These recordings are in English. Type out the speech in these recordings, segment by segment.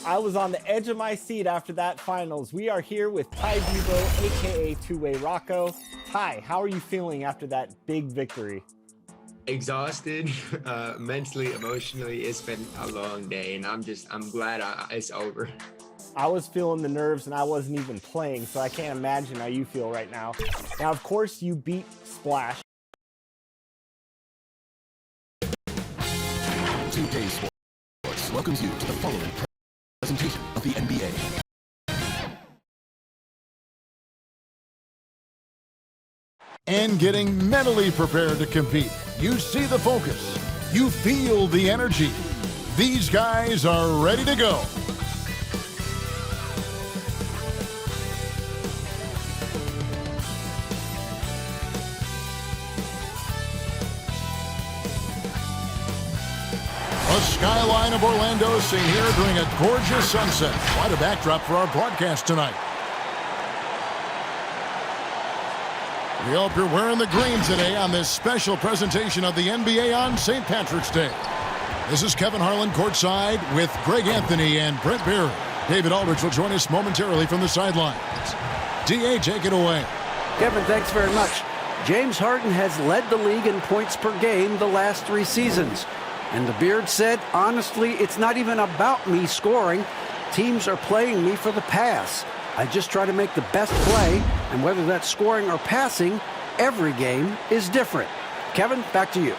I was on the edge of my seat after that finals. We are here with Ty Debo, aka Two-Way Rocco. Ty, how are you feeling after that big victory? Exhausted, mentally, emotionally. It's been a long day, and I'm glad it's over. I was feeling the nerves, and I wasn't even playing, so I can't imagine how you feel right now. Now, of course, you beat Splash. 2K Sports welcomes you to the following presentation of the NBA. And getting mentally prepared to compete. You see the focus. You feel the energy. These guys are ready to go. The skyline of Orlando seen here during a gorgeous sunset. Quite a backdrop for our broadcast tonight. We hope you're wearing the green today on this special presentation of the NBA on St. Patrick's Day. This is Kevin Harlan courtside with Greg Anthony and Brent Beard. David Aldridge will join us momentarily from the sidelines. D.A., take it away. Kevin, thanks very much. James Harden has led the league in points per game the last 3 seasons. And the Beard said, honestly, it's not even about me scoring. Teams are playing me for the pass. I just try to make the best play, and whether that's scoring or passing, every game is different. Kevin, back to you.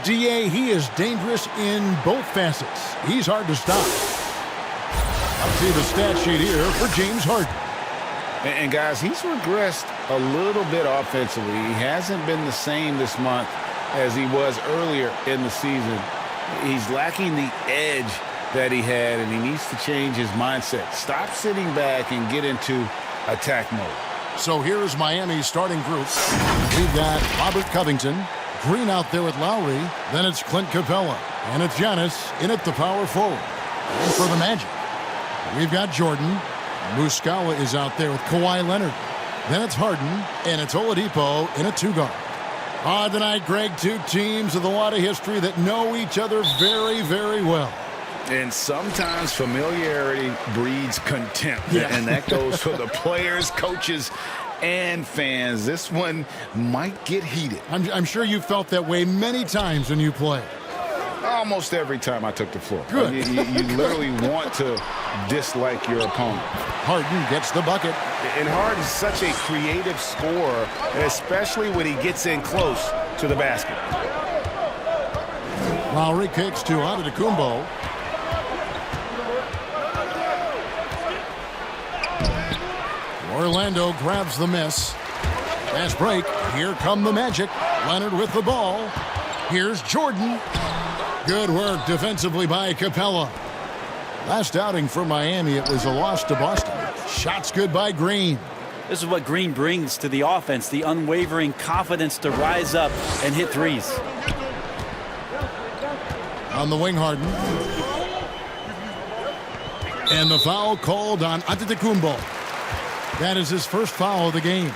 D.A., he is dangerous in both facets. He's hard to stop. I'll see the stat sheet here for James Harden. And guys, he's regressed a little bit offensively. He hasn't been the same this month as he was earlier in the season. He's lacking the edge that he had, and he needs to change his mindset. Stop sitting back and get into attack mode. So here is Miami's starting group. We've got Robert Covington, Green out there with Lowry, then it's Clint Capella, and it's Giannis in at the power forward. And for the Magic, we've got Jordan. Muscala is out there with Kawhi Leonard. Then it's Harden, and it's Oladipo in a 2-guard. Tonight, Greg, 2 teams with a lot of history that know each other very, very well. And sometimes familiarity breeds contempt. Yeah. And that goes for the players, coaches, and fans. This one might get heated. I'm sure you felt that way many times when you played. Almost every time I took the floor. Good. You literally want to dislike your opponent. Harden gets the bucket. And Harden's such a creative scorer, especially when he gets in close to the basket. Lowry kicks to Antetokounmpo. Orlando grabs the miss. Fast break. Here come the Magic. Leonard with the ball. Here's Jordan. Good work defensively by Capella. Last outing for Miami, it was a loss to Boston. Shots good by Green. This is what Green brings to the offense, the unwavering confidence to rise up and hit threes. On the wing, Harden. And the foul called on Antetokounmpo. That is his first foul of the game.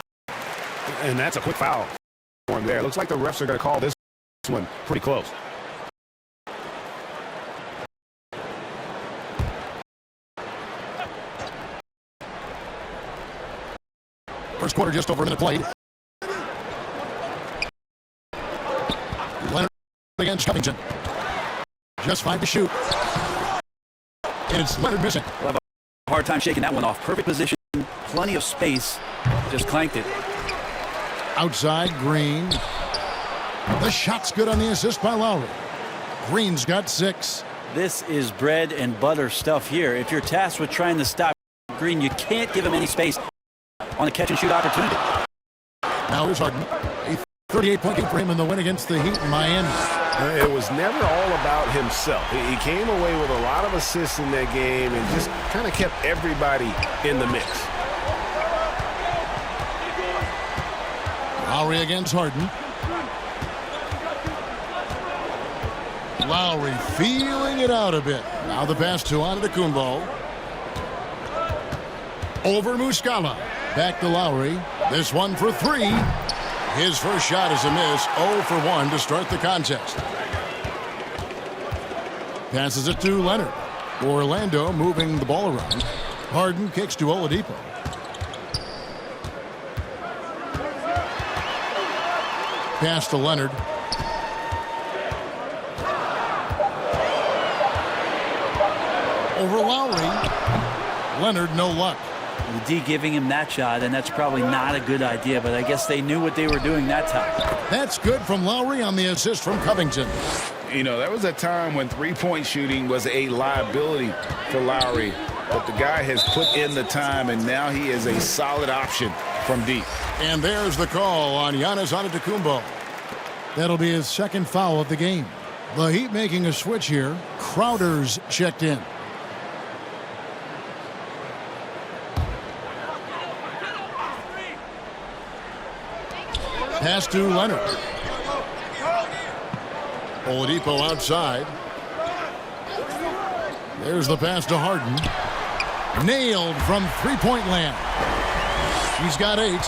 And that's a quick foul for him there. Looks like the refs are going to call this one pretty close. First quarter just over a minute played. Leonard against Covington. Just 5 to shoot. And it's Leonard missing. We'll have a hard time shaking that one off. Perfect position, plenty of space. Just clanked it. Outside, Green. The shot's good on the assist by Lowry. Green's got 6. This is bread and butter stuff here. If you're tasked with trying to stop Green, you can't give him any space on a catch-and-shoot opportunity. Now here's Harden. A 38-point game for him in the win against the Heat in Miami. It was never all about himself. He came away with a lot of assists in that game and just kind of kept everybody in the mix. Lowry against Harden. Lowry feeling it out a bit. Now the pass to Antetokounmpo. Over Muscala. Back to Lowry. This one for 3. His first shot is a miss. 0 for 1 to start the contest. Passes it to Leonard. Orlando moving the ball around. Harden kicks to Oladipo. Pass to Leonard. Over Lowry. Leonard, no luck. The D giving him that shot, and that's probably not a good idea, but I guess they knew what they were doing that time. That's good from Lowry on the assist from Covington. You know, there was a time when three-point shooting was a liability for Lowry, but the guy has put in the time, and now he is a solid option from deep. And there's the call on Giannis Antetokounmpo. That'll be his second foul of the game. The Heat making a switch here. Crowder's checked in. Pass to Leonard. Oladipo outside. There's the pass to Harden. Nailed from three-point land. He's got 8.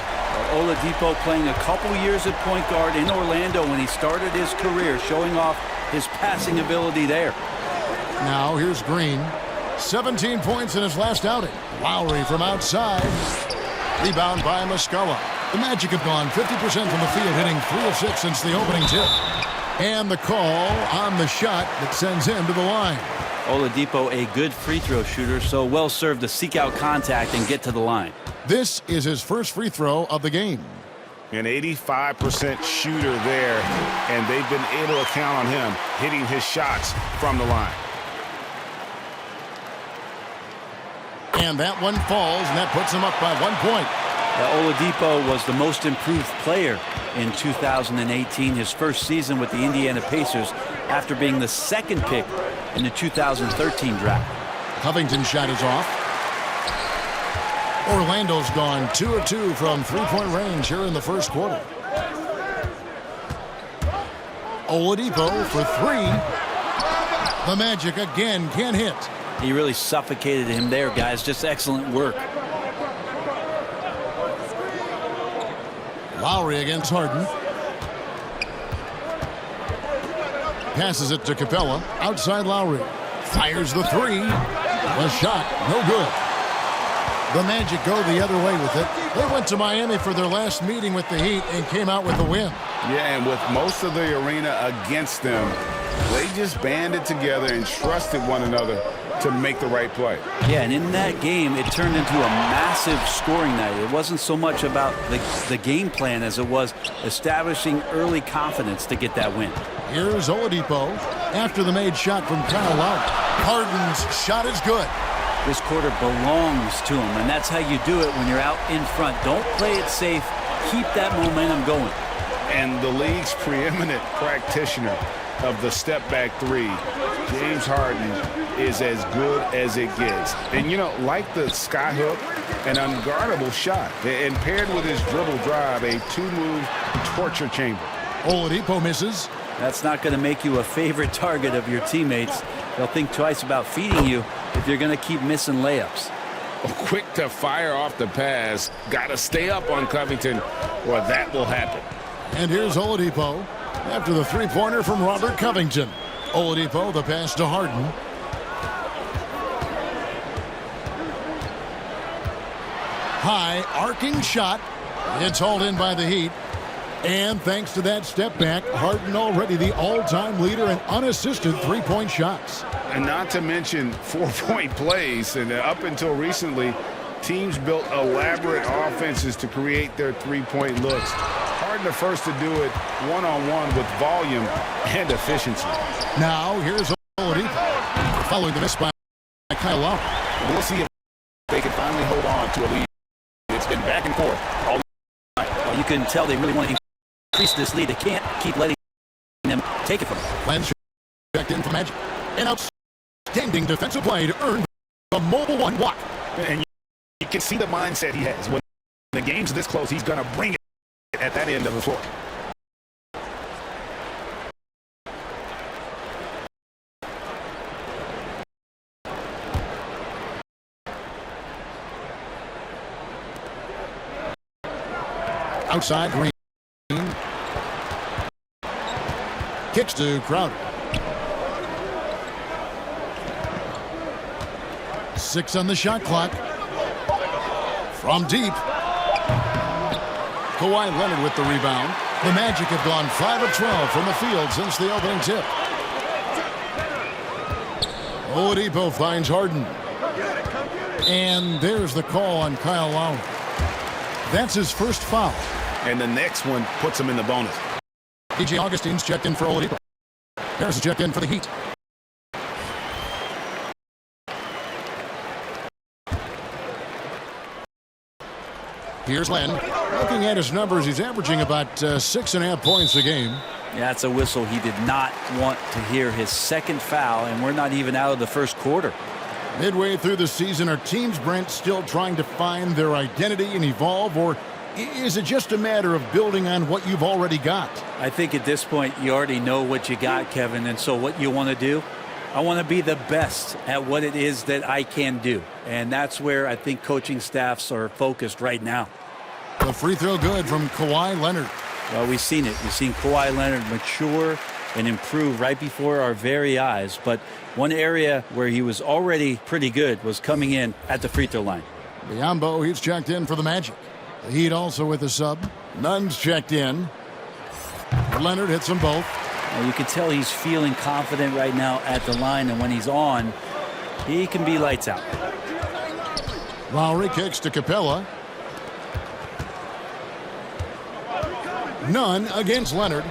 Oladipo playing a couple years at point guard in Orlando when he started his career, showing off his passing ability there. Now here's Green. 17 points in his last outing. Lowry from outside. Rebound by Muscala. The Magic have gone 50% from the field, hitting 3 of 6 since the opening tip. And the call on the shot that sends him to the line. Oladipo, a good free throw shooter, so well served to seek out contact and get to the line. This is his first free throw of the game. An 85% shooter there, and they've been able to count on him hitting his shots from the line. And that one falls, and that puts him up by 1 point. Oladipo was the most improved player in 2018, his first season with the Indiana Pacers after being the second pick in the 2013 draft. Covington's shot is off. Orlando's gone 2 of 2 from three-point range here in the first quarter. Oladipo for 3. The Magic again can't hit. He really suffocated him there, guys. Just excellent work. Lowry against Harden. Passes it to Capella. Outside Lowry. Fires the 3. A shot. No good. The Magic go the other way with it. They went to Miami for their last meeting with the Heat and came out with a win. Yeah, and with most of the arena against them, they just banded together and trusted one another to make the right play. Yeah, and in that game, it turned into a massive scoring night. It wasn't so much about the game plan as it was establishing early confidence to get that win. Here's Oladipo after the made shot from Kyle Lowry. Harden's shot is good. This quarter belongs to him, and that's how you do it when you're out in front. Don't play it safe. Keep that momentum going. And the league's preeminent practitioner of the step-back 3, James Harden, is as good as it gets. And, you know, like the skyhook, an unguardable shot. And paired with his dribble drive, a 2-move torture chamber. Oladipo misses. That's not going to make you a favorite target of your teammates. They'll think twice about feeding you if you're going to keep missing layups. Quick to fire off the pass. Got to stay up on Covington, or that will happen. And here's Oladipo after the three-pointer from Robert Covington. Oladipo, the pass to Harden. High arcing shot. It's hauled in by the Heat. And thanks to that step back, Harden already the all-time leader in unassisted three-point shots. And not to mention 4-point plays. And up until recently, teams built elaborate offenses to create their three-point looks. Harden the first to do it one-on-one with volume and efficiency. Now here's Oladipo following the miss by Kyle Lowry. We'll see if they can finally hold on to a lead. It's been back and forth all night. Well, you can tell they really want to increase this lead. They can't keep letting them take it from them. Lance checked in for Magic. An outstanding defensive play to earn the mobile 1 block. And you can see the mindset he has. When the game's this close, he's going to bring it at that end of the floor. Outside Green. Kicks to Crowder. 6 on the shot clock. From deep. Kawhi Leonard with the rebound. The Magic have gone 5 of 12 from the field since the opening tip. Oladipo finds Harden. And there's the call on Kyle Lowry. That's his first foul. And the next one puts him in the bonus. DJ Augustine's checked in for Oladipo. Harris checked in for the Heat. Here's Len. Looking at his numbers, he's averaging about 6.5 points a game. Yeah, that's a whistle he did not want to hear. His second foul, and we're not even out of the first quarter. Midway through the season, are teams, Brent, still trying to find their identity and evolve, or is it just a matter of building on what you've already got? I think at this point you already know what you got, Kevin, and so what you want to do, I want to be the best at what it is that I can do, and that's where I think coaching staffs are focused right now. The free throw good from Kawhi Leonard. Well, we've seen it. We've seen Kawhi Leonard mature and improve right before our very eyes, but one area where he was already pretty good was coming in at the free throw line. Biombo, he's checked in for the Magic. The Heat also with a sub. Nunn's checked in. Leonard hits them both. Well, you can tell he's feeling confident right now at the line, and when he's on, he can be lights out. Lowry kicks to Capella. Nunn against Leonard.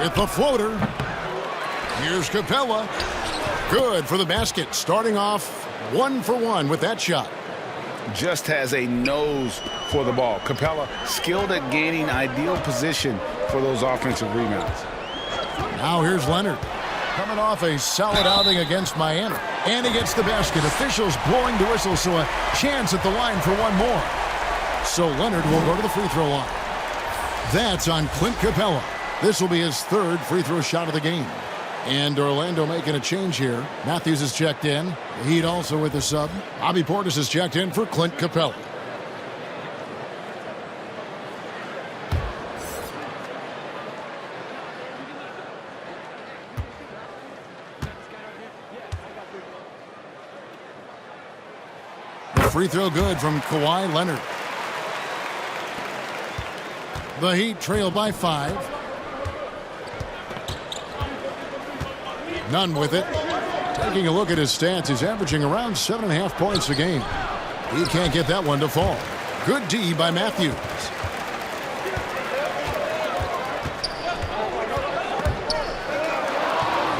With the floater. Here's Capella. Good for the basket. Starting off 1 for 1 with that shot. Just has a nose for the ball. Capella skilled at gaining ideal position for those offensive rebounds. Now here's Leonard. Coming off a solid outing against Miami. And he gets the basket. Officials blowing the whistle, so a chance at the line for one more. So Leonard will go to the free throw line. That's on Clint Capella. This will be his third free throw shot of the game. And Orlando making a change here. Matthews is checked in. The Heat also with the sub. Bobby Portis is checked in for Clint Capella. The free throw good from Kawhi Leonard. The Heat trail by 5. Nunn with it. Taking a look at his stats, he's averaging around 7.5 points a game. He can't get that one to fall. Good D by Matthews.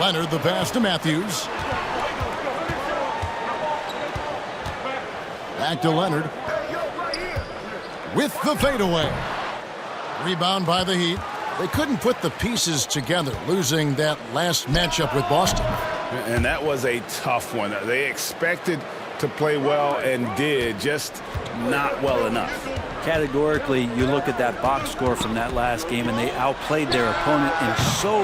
Leonard the pass to Matthews. Back to Leonard. With the fadeaway. Rebound by the Heat. They couldn't put the pieces together, losing that last matchup with Boston. And that was a tough one. They expected to play well and did, just not well enough. Categorically, you look at that box score from that last game, and they outplayed their opponent in so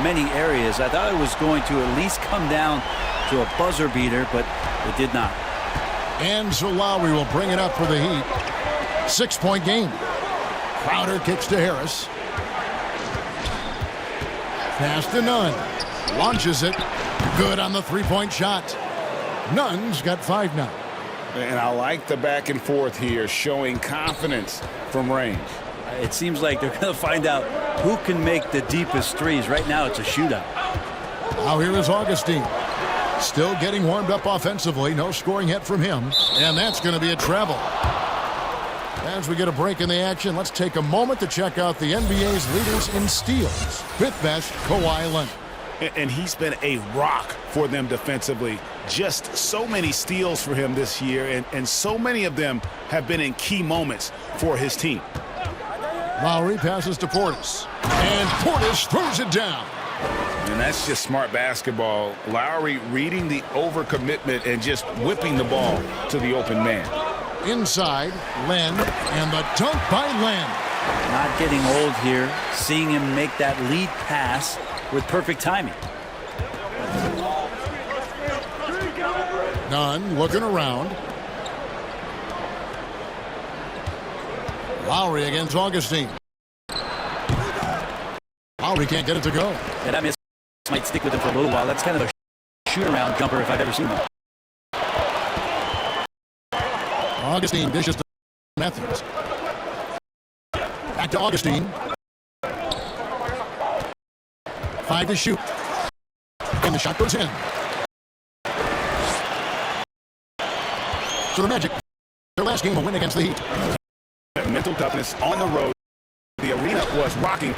many areas. I thought it was going to at least come down to a buzzer beater, but it did not. And so Lowry will bring it up for the Heat. 6-point game. Crowder kicks to Harris. Pass to Nunn. Launches it. Good on the three-point shot. Nunn's got 5 now. And I like the back and forth here, showing confidence from range. It seems like they're going to find out who can make the deepest threes. Right now, it's a shootout. Now here is Augustine. Still getting warmed up offensively. No scoring yet from him. And that's going to be a travel. As we get a break in the action, let's take a moment to check out the NBA's leaders in steals. Fifth best, Kawhi Leonard. And he's been a rock for them defensively. Just so many steals for him this year, and so many of them have been in key moments for his team. Lowry passes to Portis. And Portis throws it down. And that's just smart basketball. Lowry reading the overcommitment and just whipping the ball to the open man. Inside, Len, and the dunk by Len. Not getting old here. Seeing him make that lead pass with perfect timing. Nunn looking around. Lowry against Augustine. Lowry can't get it to go. And that miss might stick with him for a little while. That's kind of a shoot-around jumper if I've ever seen one. Augustine dishes to Matthews. Back to Augustine. 5 to shoot. And the shot goes in. So the Magic, their last game, a win against the Heat. Mental toughness on the road. The arena was rocking,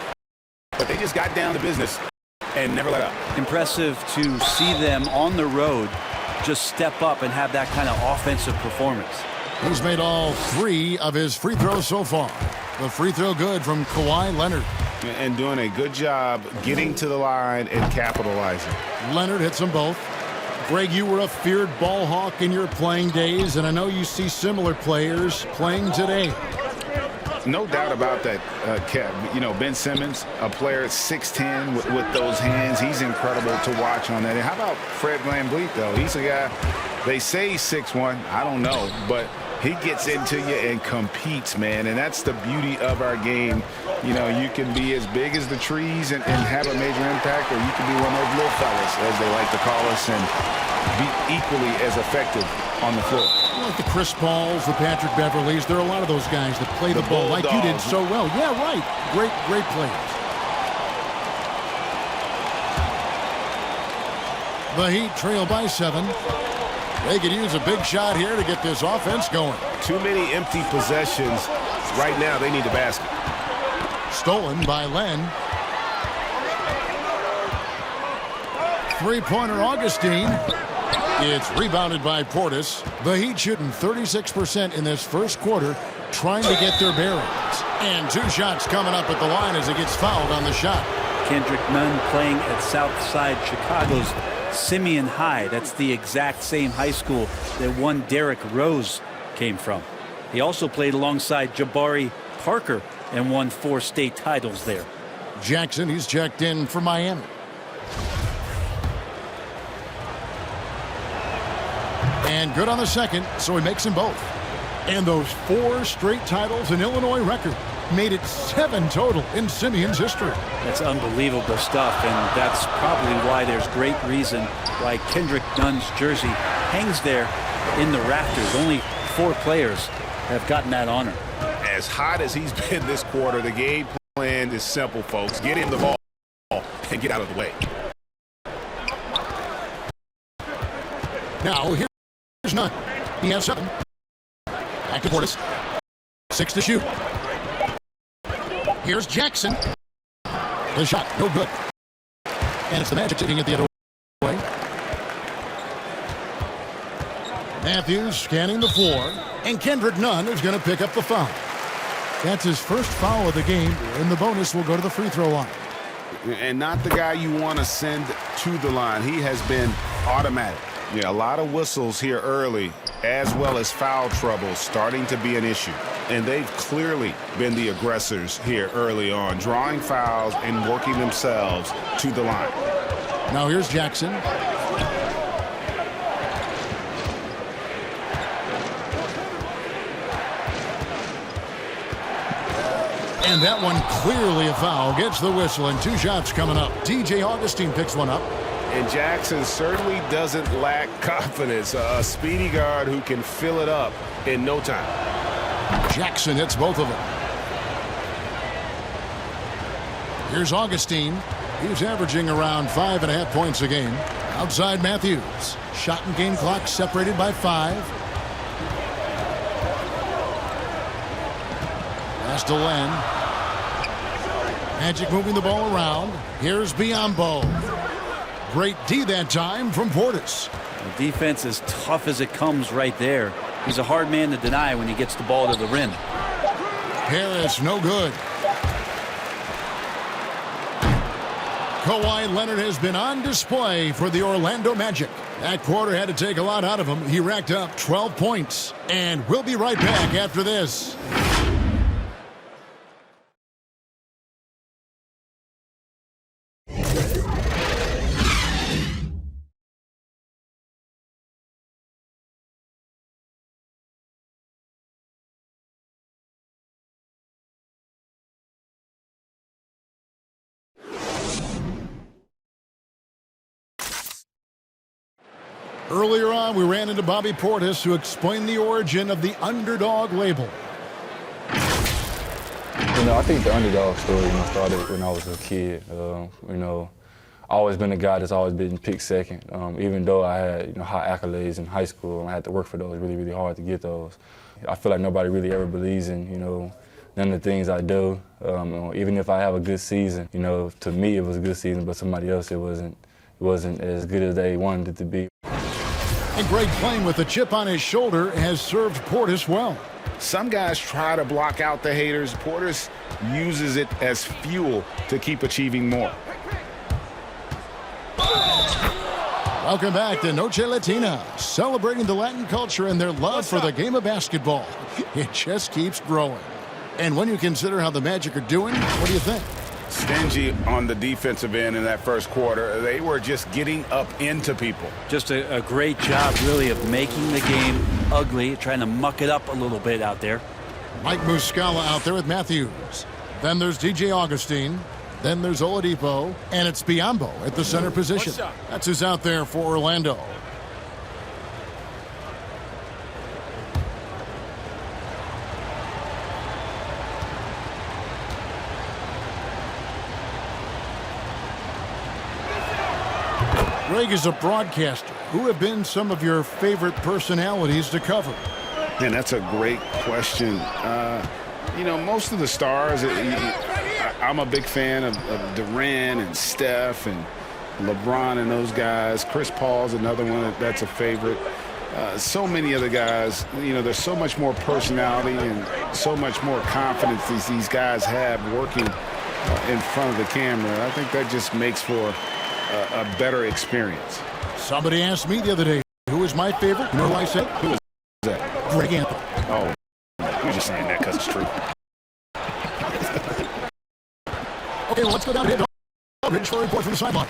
but they just got down to business and never let up. Impressive to see them on the road just step up and have that kind of offensive performance. He's made all 3 of his free throws so far. The free throw good from Kawhi Leonard. And doing a good job getting to the line and capitalizing. Leonard hits them both. Greg, you were a feared ball hawk in your playing days, and I know you see similar players playing today. No doubt about that, Kev. You know, Ben Simmons, a player at 6'10" with those hands. He's incredible to watch on that. And how about Fred VanVleet, though? He's a guy, they say he's 6'1". I don't know, but he gets into you and competes, man. And that's the beauty of our game. You know, you can be as big as the trees and have a major impact, or you can be one of those little fellas, as they like to call us, and be equally as effective on the floor. Like the Chris Pauls, the Patrick Beverleys, there are a lot of those guys that play the ball like you did so well. Yeah, right. Great players. The Heat trail by 7. They could use a big shot here to get this offense going. Too many empty possessions. Right now, they need the basket. Stolen by Len. Three-pointer Augustine. It's rebounded by Portis. The Heat shooting 36% in this first quarter, trying to get their bearings. And 2 shots coming up at the line as he gets fouled on the shot. Kendrick Nunn playing at Southside Chicago's Simeon High. That's the exact same high school that one Derrick Rose came from. He also played alongside Jabari Parker and won 4 state titles there. Jackson, he's checked in for Miami. And good on the second, so he makes them both. And those 4 straight titles in Illinois record made it 7 total in Simeon's history. That's unbelievable stuff, and that's probably why there's great reason why Kendrick Nunn's jersey hangs there in the rafters. Only 4 players have gotten that honor. As hot as he's been this quarter, the game plan is simple, folks. Get him the ball and get out of the way. Now, here's Nunn. He has 7. Back to Portis. 6 to shoot. Here's Jackson. The shot, no good. And it's the Magic taking it the other way. Matthews scanning the floor. And Kendrick Nunn is going to pick up the foul. That's his first foul of the game, and the bonus will go to the free throw line. And not the guy you want to send to the line. He has been automatic. Yeah, a lot of whistles here early, as well as foul trouble starting to be an issue. And they've clearly been the aggressors here early on, drawing fouls and working themselves to the line. Now here's Jackson. And that one clearly a foul. Gets the whistle, and 2 shots coming up. DJ Augustine picks one up. And Jackson certainly doesn't lack confidence. A speedy guard who can fill it up in no time. Jackson hits both of them. Here's Augustine. He's averaging around 5.5 points a game. Outside Matthews. Shot and game clock separated by 5. Pass to Len. Magic moving the ball around. Here's Biyombo. Great D that time from Portis. The defense is tough as it comes right there. He's a hard man to deny when he gets the ball to the rim. Harris, no good. Kawhi Leonard has been on display for the Orlando Magic. That quarter had to take a lot out of him. He racked up 12 points. And we'll be right back after this. Earlier on, we ran into Bobby Portis, who explained the origin of the underdog label. I think the underdog story, started when I was a kid. Always been a guy that's always been picked second. Even though I had, high accolades in high school, and I had to work for those really, really hard to get those. I feel like nobody really ever believes in, none of the things I do. Even if I have a good season, to me it was a good season, but somebody else it wasn't as good as they wanted it to be. And Greg, playing with a chip on his shoulder, has served Portis well. Some guys try to block out the haters. Portis uses it as fuel to keep achieving more. Welcome back to Noche Latina, celebrating the Latin culture and their love for the game of basketball. It just keeps growing. And when you consider how the Magic are doing, what do you think? Stingy on the defensive end in that first quarter. They were just getting up into people. Just a great job, really, of making the game ugly, trying to muck it up a little bit out there. Mike Muscala out there with Matthews. Then there's DJ Augustine. Then there's Oladipo. And it's Biyombo at the center position. That's who's out there for Orlando. Greg is a broadcaster. Who have been some of your favorite personalities to cover? And that's a great question. Most of the stars, I'm a big fan of Durant and Steph and LeBron and those guys. Chris Paul's another one that's a favorite. So many of the guys, there's so much more personality and so much more confidence these guys have working in front of the camera. I think that just makes for a better experience. Somebody asked me the other day, who is my favorite? You know who I said? Who is that? Greg Anthony. Oh, you're just saying that because it's true. Okay, well, let's go down to Aldridge for a report from the sideline.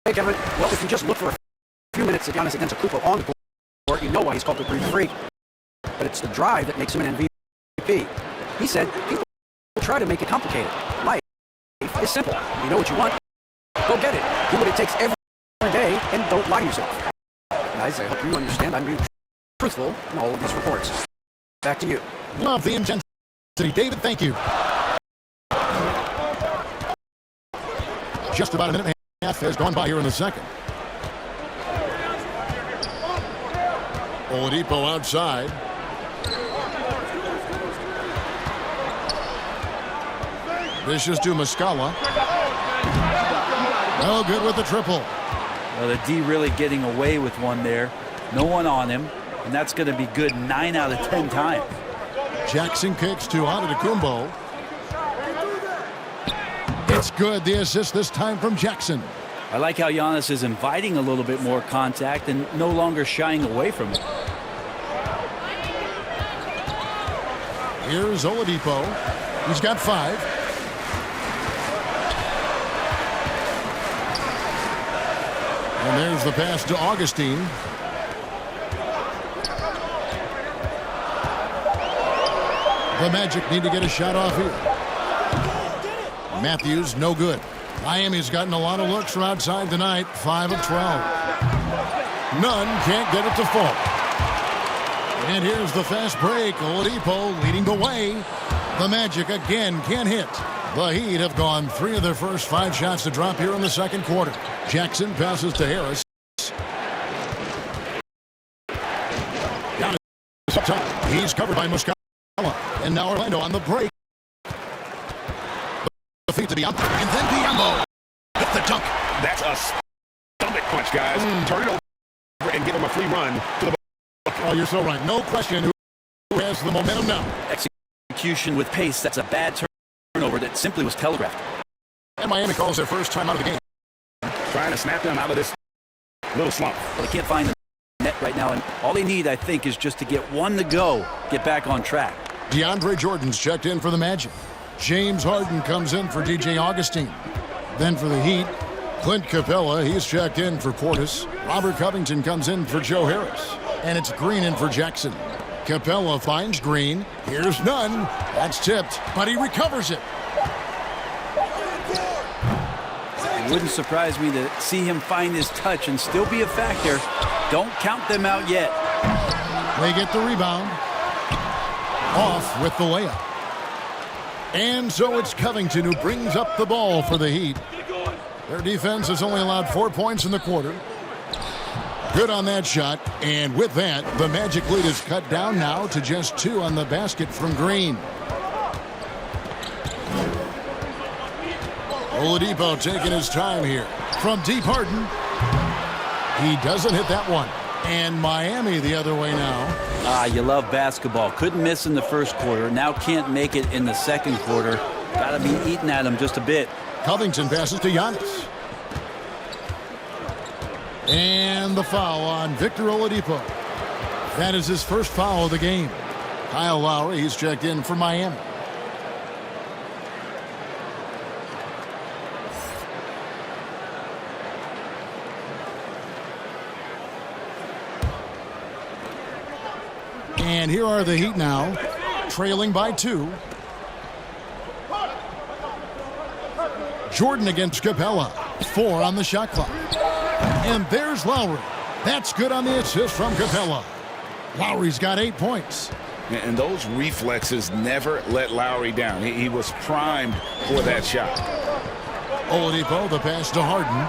Hey, Kevin. Well, if you just look for a few minutes at Giannis Antetokounmpo on the court, you know why he's called the Green Freak. But it's the drive that makes him an MVP. He said, people try to make it complicated. Life is simple. You know what you want? Go get it. Do what it takes every day and don't lie to yourself. Guys, I hope you understand I'm being truthful in all of these reports. Back to you. Love the intensity. David, thank you. Just about a minute and a half has gone by here in the second. Oladipo outside. Vicious to Muscala. No good with the triple. Well, the D really getting away with one there. No one on him, and that's going to be good 9 out of 10 times. Jackson kicks to Antetokounmpo. It's good. The assist this time from Jackson. I like how Giannis is inviting a little bit more contact and no longer shying away from it. Here's Oladipo. He's got 5. And there's the pass to Augustine. The Magic need to get a shot off here. Matthews, no good. Miami's gotten a lot of looks from outside tonight, 5 of 12. None can't get it to fall. And here's the fast break. Oladipo leading the way. The Magic again can't hit. The Heat have gone 3 of their first 5 shots to drop here in the second quarter. Jackson passes to Harris. Down up top. He's covered by Muscala. And now Orlando on the break. The feet to Biyombo. And then Biyombo. Hit the dunk. That's a stomach punch, guys. Turn it over and give him a free run to the. Oh, you're so right. No question who has the momentum now. Execution with pace. That's a bad turnover that simply was telegraphed. And Miami calls their first time out of the game. Trying to snap them out of this little slump. Well, they can't find the net right now, and all they need, I think, is just to get one to go, get back on track. DeAndre Jordan's checked in for the Magic. James Harden comes in for DJ Augustine. Then for the Heat, Clint Capella, he's checked in for Portis. Robert Covington comes in for Joe Harris. And it's Green in for Jackson. Capella finds Green. Here's none. That's tipped, but he recovers it. It wouldn't surprise me to see him find his touch and still be a factor. Don't count them out yet. They get the rebound. Off with the layup. And so it's Covington who brings up the ball for the Heat. Their defense has only allowed 4 points in the quarter. Good on that shot. And with that, the Magic lead is cut down now to just 2 on the basket from Green. Oladipo taking his time here. From deep, Harden. He doesn't hit that one. And Miami the other way now. You love basketball. Couldn't miss in the first quarter. Now can't make it in the second quarter. Got to be eating at him just a bit. Covington passes to Giannis. And the foul on Victor Oladipo. That is his first foul of the game. Kyle Lowry, he's checked in for Miami. And here are the Heat now, trailing by 2. Jordan against Capella. 4 on the shot clock. And there's Lowry. That's good on the assist from Capella. Lowry's got 8 points. And those reflexes never let Lowry down. He was primed for that shot. Oladipo, the pass to Harden.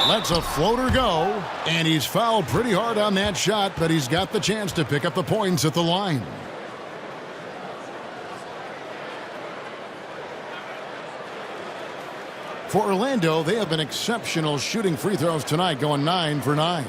Lets a floater go, and he's fouled pretty hard on that shot, but he's got the chance to pick up the points at the line. For Orlando, they have been exceptional shooting free throws tonight, going 9 for 9.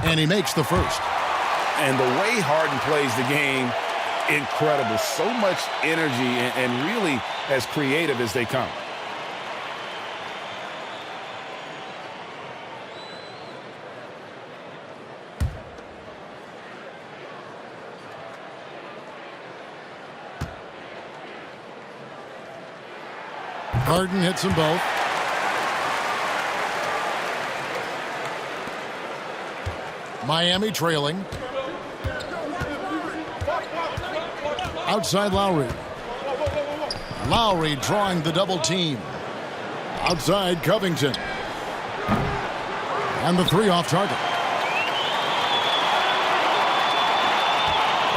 And he makes the first. And the way Harden plays the game, incredible. So much energy and really as creative as they come. Harden hits them both. Miami trailing. Outside Lowry. Lowry drawing the double team. Outside Covington. And the 3 off target.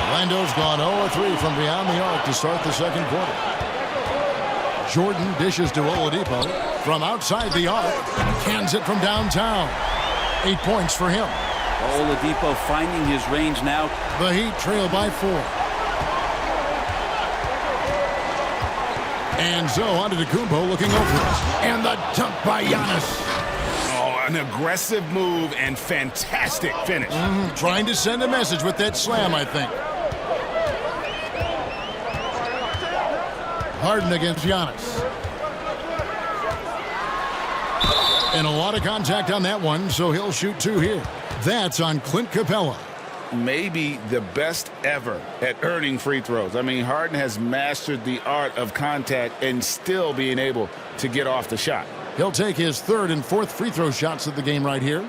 Orlando's gone 0-3 from beyond the arc to start the second quarter. Jordan dishes to Oladipo from outside the arc. Cans it from downtown. 8 points for him. Oladipo finding his range now. The Heat trail by 4. And so Antetokounmpo looking over it. And the dunk by Giannis. Oh, an aggressive move and fantastic finish. Trying to send a message with that slam, I think. Harden against Giannis. And a lot of contact on that one, so he'll shoot 2 here. That's on Clint Capella. Maybe the best ever at earning free throws. I mean, Harden has mastered the art of contact and still being able to get off the shot. He'll take his 3rd and 4th free throw shots of the game right here.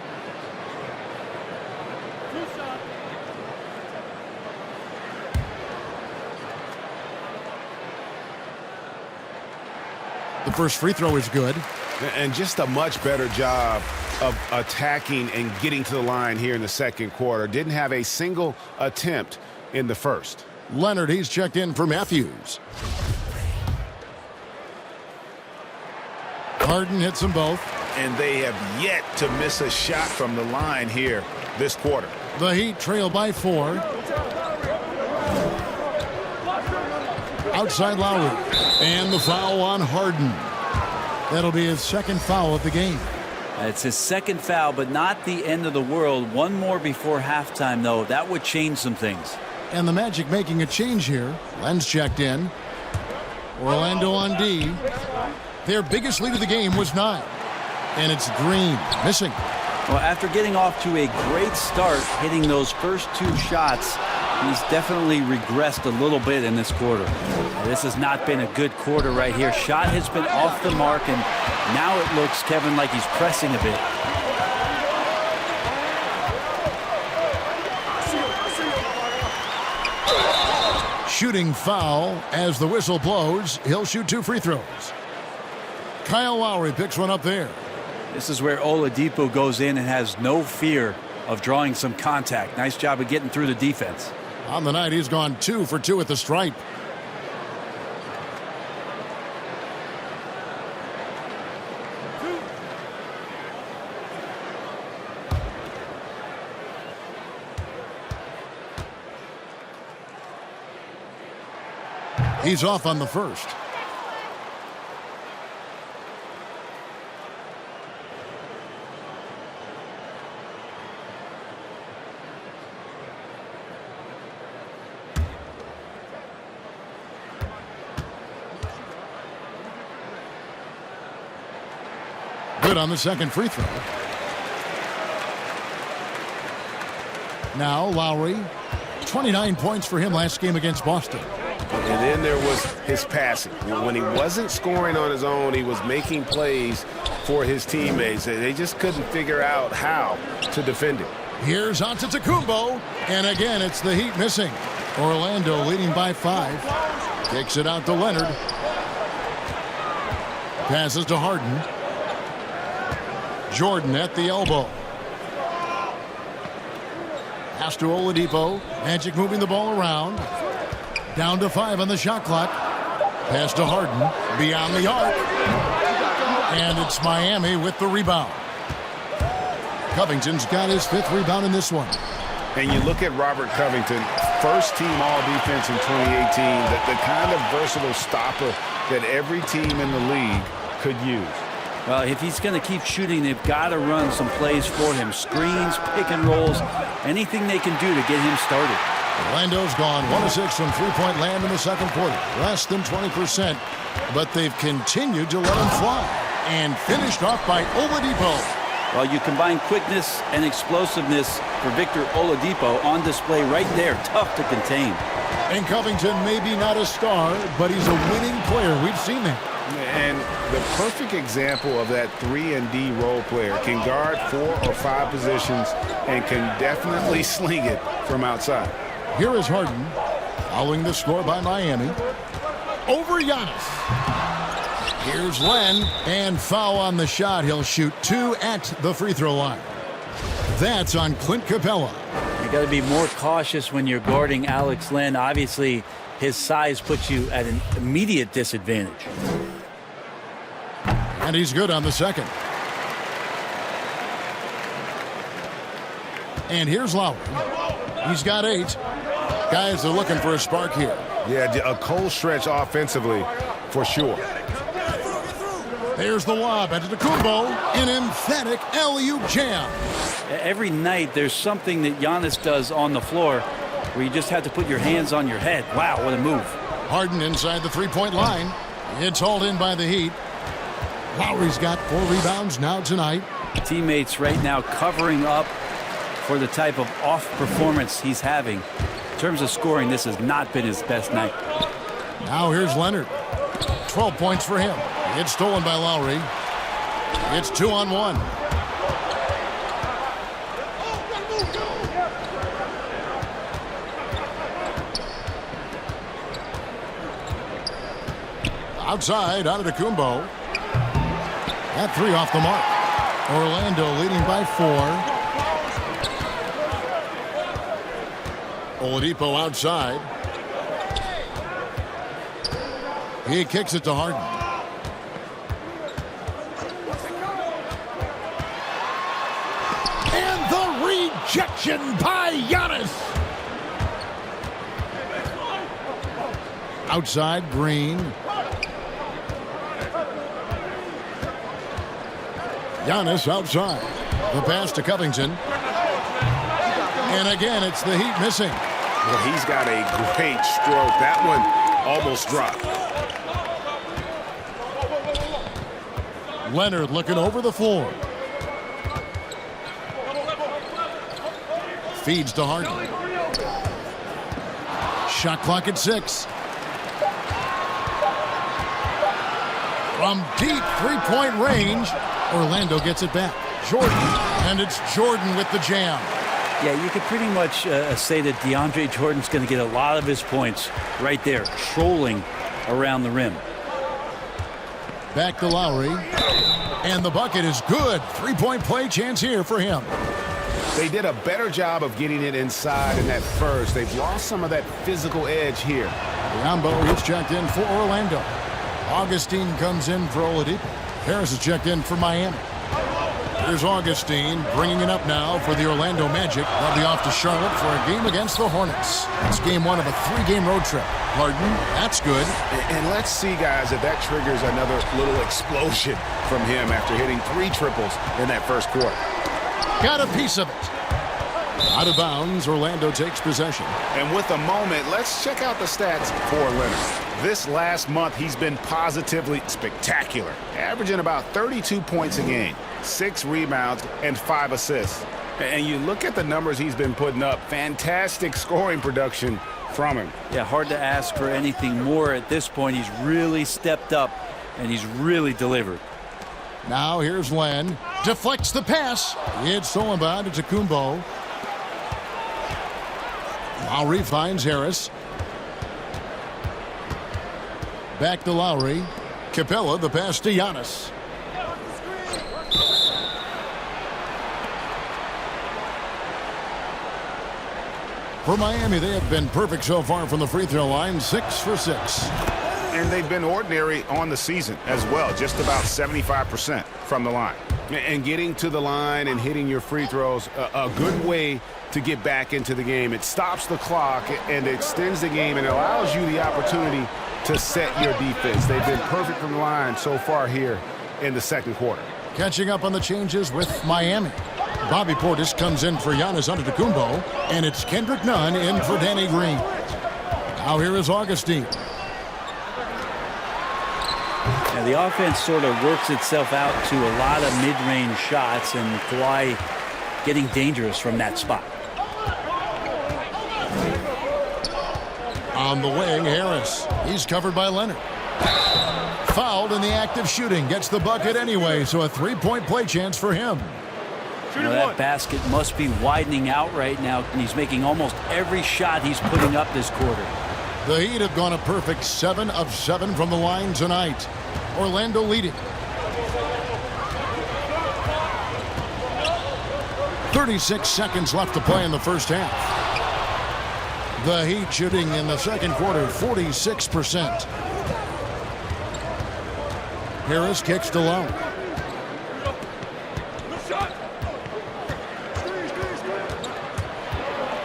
The first free throw is good. And just a much better job of attacking and getting to the line here in the second quarter. Didn't have a single attempt in the first. Leonard, he's checked in for Matthews. Harden hits them both. And they have yet to miss a shot from the line here this quarter. The Heat trail by 4. Outside Lowry. And the foul on Harden. That'll be his 2nd foul of the game. It's his 2nd foul, but not the end of the world. One more before halftime, though. That would change some things. And the Magic making a change here. Len's checked in. Orlando on D. Their biggest lead of the game was 9. And it's Green missing. Well, after getting off to a great start, hitting those first 2 shots, He's definitely regressed a little bit in this quarter. This has not been a good quarter right here. Shot has been off the mark, and now it looks, Kevin, like he's pressing a bit. Shooting foul as the whistle blows. He'll shoot 2 free throws. Kyle Lowry picks one up there. This is where Oladipo goes in and has no fear of drawing some contact. Nice job of getting through the defense. On the night, he's gone 2 for 2 at the stripe. He's off on the first. Good on the second free throw. Now Lowry, 29 points for him last game against Boston. And then there was his passing. When he wasn't scoring on his own, he was making plays for his teammates. They just couldn't figure out how to defend him. Here's Antetokounmpo, and again it's the Heat missing. Orlando leading by 5. Kicks it out to Leonard. Passes to Harden. Jordan at the elbow. Pass to Oladipo. Magic moving the ball around. Down to 5 on the shot clock. Pass to Harden. Beyond the arc. And it's Miami with the rebound. Covington's got his 5th rebound in this one. And you look at Robert Covington, first team all-defense in 2018, the kind of versatile stopper that every team in the league could use. Well, if he's going to keep shooting, they've got to run some plays for him. Screens, pick and rolls, anything they can do to get him started. Orlando's gone 1 of 6 from three-point land in the second quarter. Less than 20%, but they've continued to let him fly. And finished off by Oladipo. Well, you combine quickness and explosiveness for Victor Oladipo on display right there. Tough to contain. And Covington may be not a star, but he's a winning player. We've seen that. And the perfect example of that 3-and-D role player can guard 4 or 5 positions and can definitely sling it from outside. Here is Harden, following the score by Miami. Over Giannis. Here's Len, and foul on the shot. He'll shoot 2 at the free throw line. That's on Clint Capella. You got to be more cautious when you're guarding Alex Len. Obviously, his size puts you at an immediate disadvantage. And he's good on the second. And here's Lowry. He's got 8. Guys are looking for a spark here. Yeah, a cold stretch offensively for sure. There's the lob at Antetokounmpo, an emphatic alley-oop jam. Every night there's something that Giannis does on the floor where you just have to put your hands on your head. Wow, what a move. Harden inside the three-point line. It's hauled in by the Heat. Lowry's got 4 rebounds now tonight. Teammates right now covering up for the type of off performance he's having. In terms of scoring, this has not been his best night. Now here's Leonard. 12 points for him. It's stolen by Lowry. It's 2-on-1. Outside, Antetokounmpo. That 3 off the mark. Orlando leading by 4. Oladipo outside. He kicks it to Harden. And the rejection by Giannis. Outside, Green. Giannis outside. The pass to Covington. And again, it's the Heat missing. Well, he's got a great stroke. That one almost dropped. Leonard looking over the floor. Feeds to Harden. Shot clock at 6. From deep three-point range, Orlando gets it back. Jordan, and it's Jordan with the jam. Yeah, you could pretty much say that DeAndre Jordan's going to get a lot of his points right there, trolling around the rim. Back to Lowry, and the bucket is good. Three-point play chance here for him. They did a better job of getting it inside in that first. They've lost some of that physical edge here. Biombo is checked in for Orlando. Augustine comes in for Oladipo. Harris is checked in for Miami. Here's Augustine bringing it up now for the Orlando Magic. They'll be off to Charlotte for a game against the Hornets. It's game 1 of a 3-game road trip. Harden, that's good. And let's see, guys, if that triggers another little explosion from him after hitting 3 triples in that first quarter. Got a piece of it. Out of bounds, Orlando takes possession. And with a moment, let's check out the stats for Leonard. This last month, he's been positively spectacular, averaging about 32 points a game, 6 rebounds, and 5 assists. And you look at the numbers he's been putting up, fantastic scoring production from him. Yeah, hard to ask for anything more at this point. He's really stepped up, and he's really delivered. Now here's Len. Deflects the pass. It's stolen by Antetokounmpo. Lowry finds Harris. Back to Lowry. Capella, the pass to Giannis. For Miami, they have been perfect so far from the free throw line, 6 for 6. And they've been ordinary on the season as well, just about 75% from the line. And getting to the line and hitting your free throws, a good way to get back into the game. It stops the clock and extends the game and allows you the opportunity to set your defense. They've been perfect from the line so far here in the second quarter. Catching up on the changes with Miami. Bobby Portis comes in for Giannis Antetokounmpo, and it's Kendrick Nunn in for Danny Green. Now here is Augustine. Now the offense sort of works itself out to a lot of mid-range shots, and Kawhi getting dangerous from that spot. On the wing, Harris. He's covered by Leonard. Fouled in the act of shooting. Gets the bucket anyway, so a 3-point play chance for him. Now that basket must be widening out right now, and he's making almost every shot he's putting up this quarter. The Heat have gone a perfect 7 of 7 from the line tonight. Orlando leading. 36 seconds left to play in the first half. The Heat shooting in the second quarter 46%. Harris kicks to Lowry.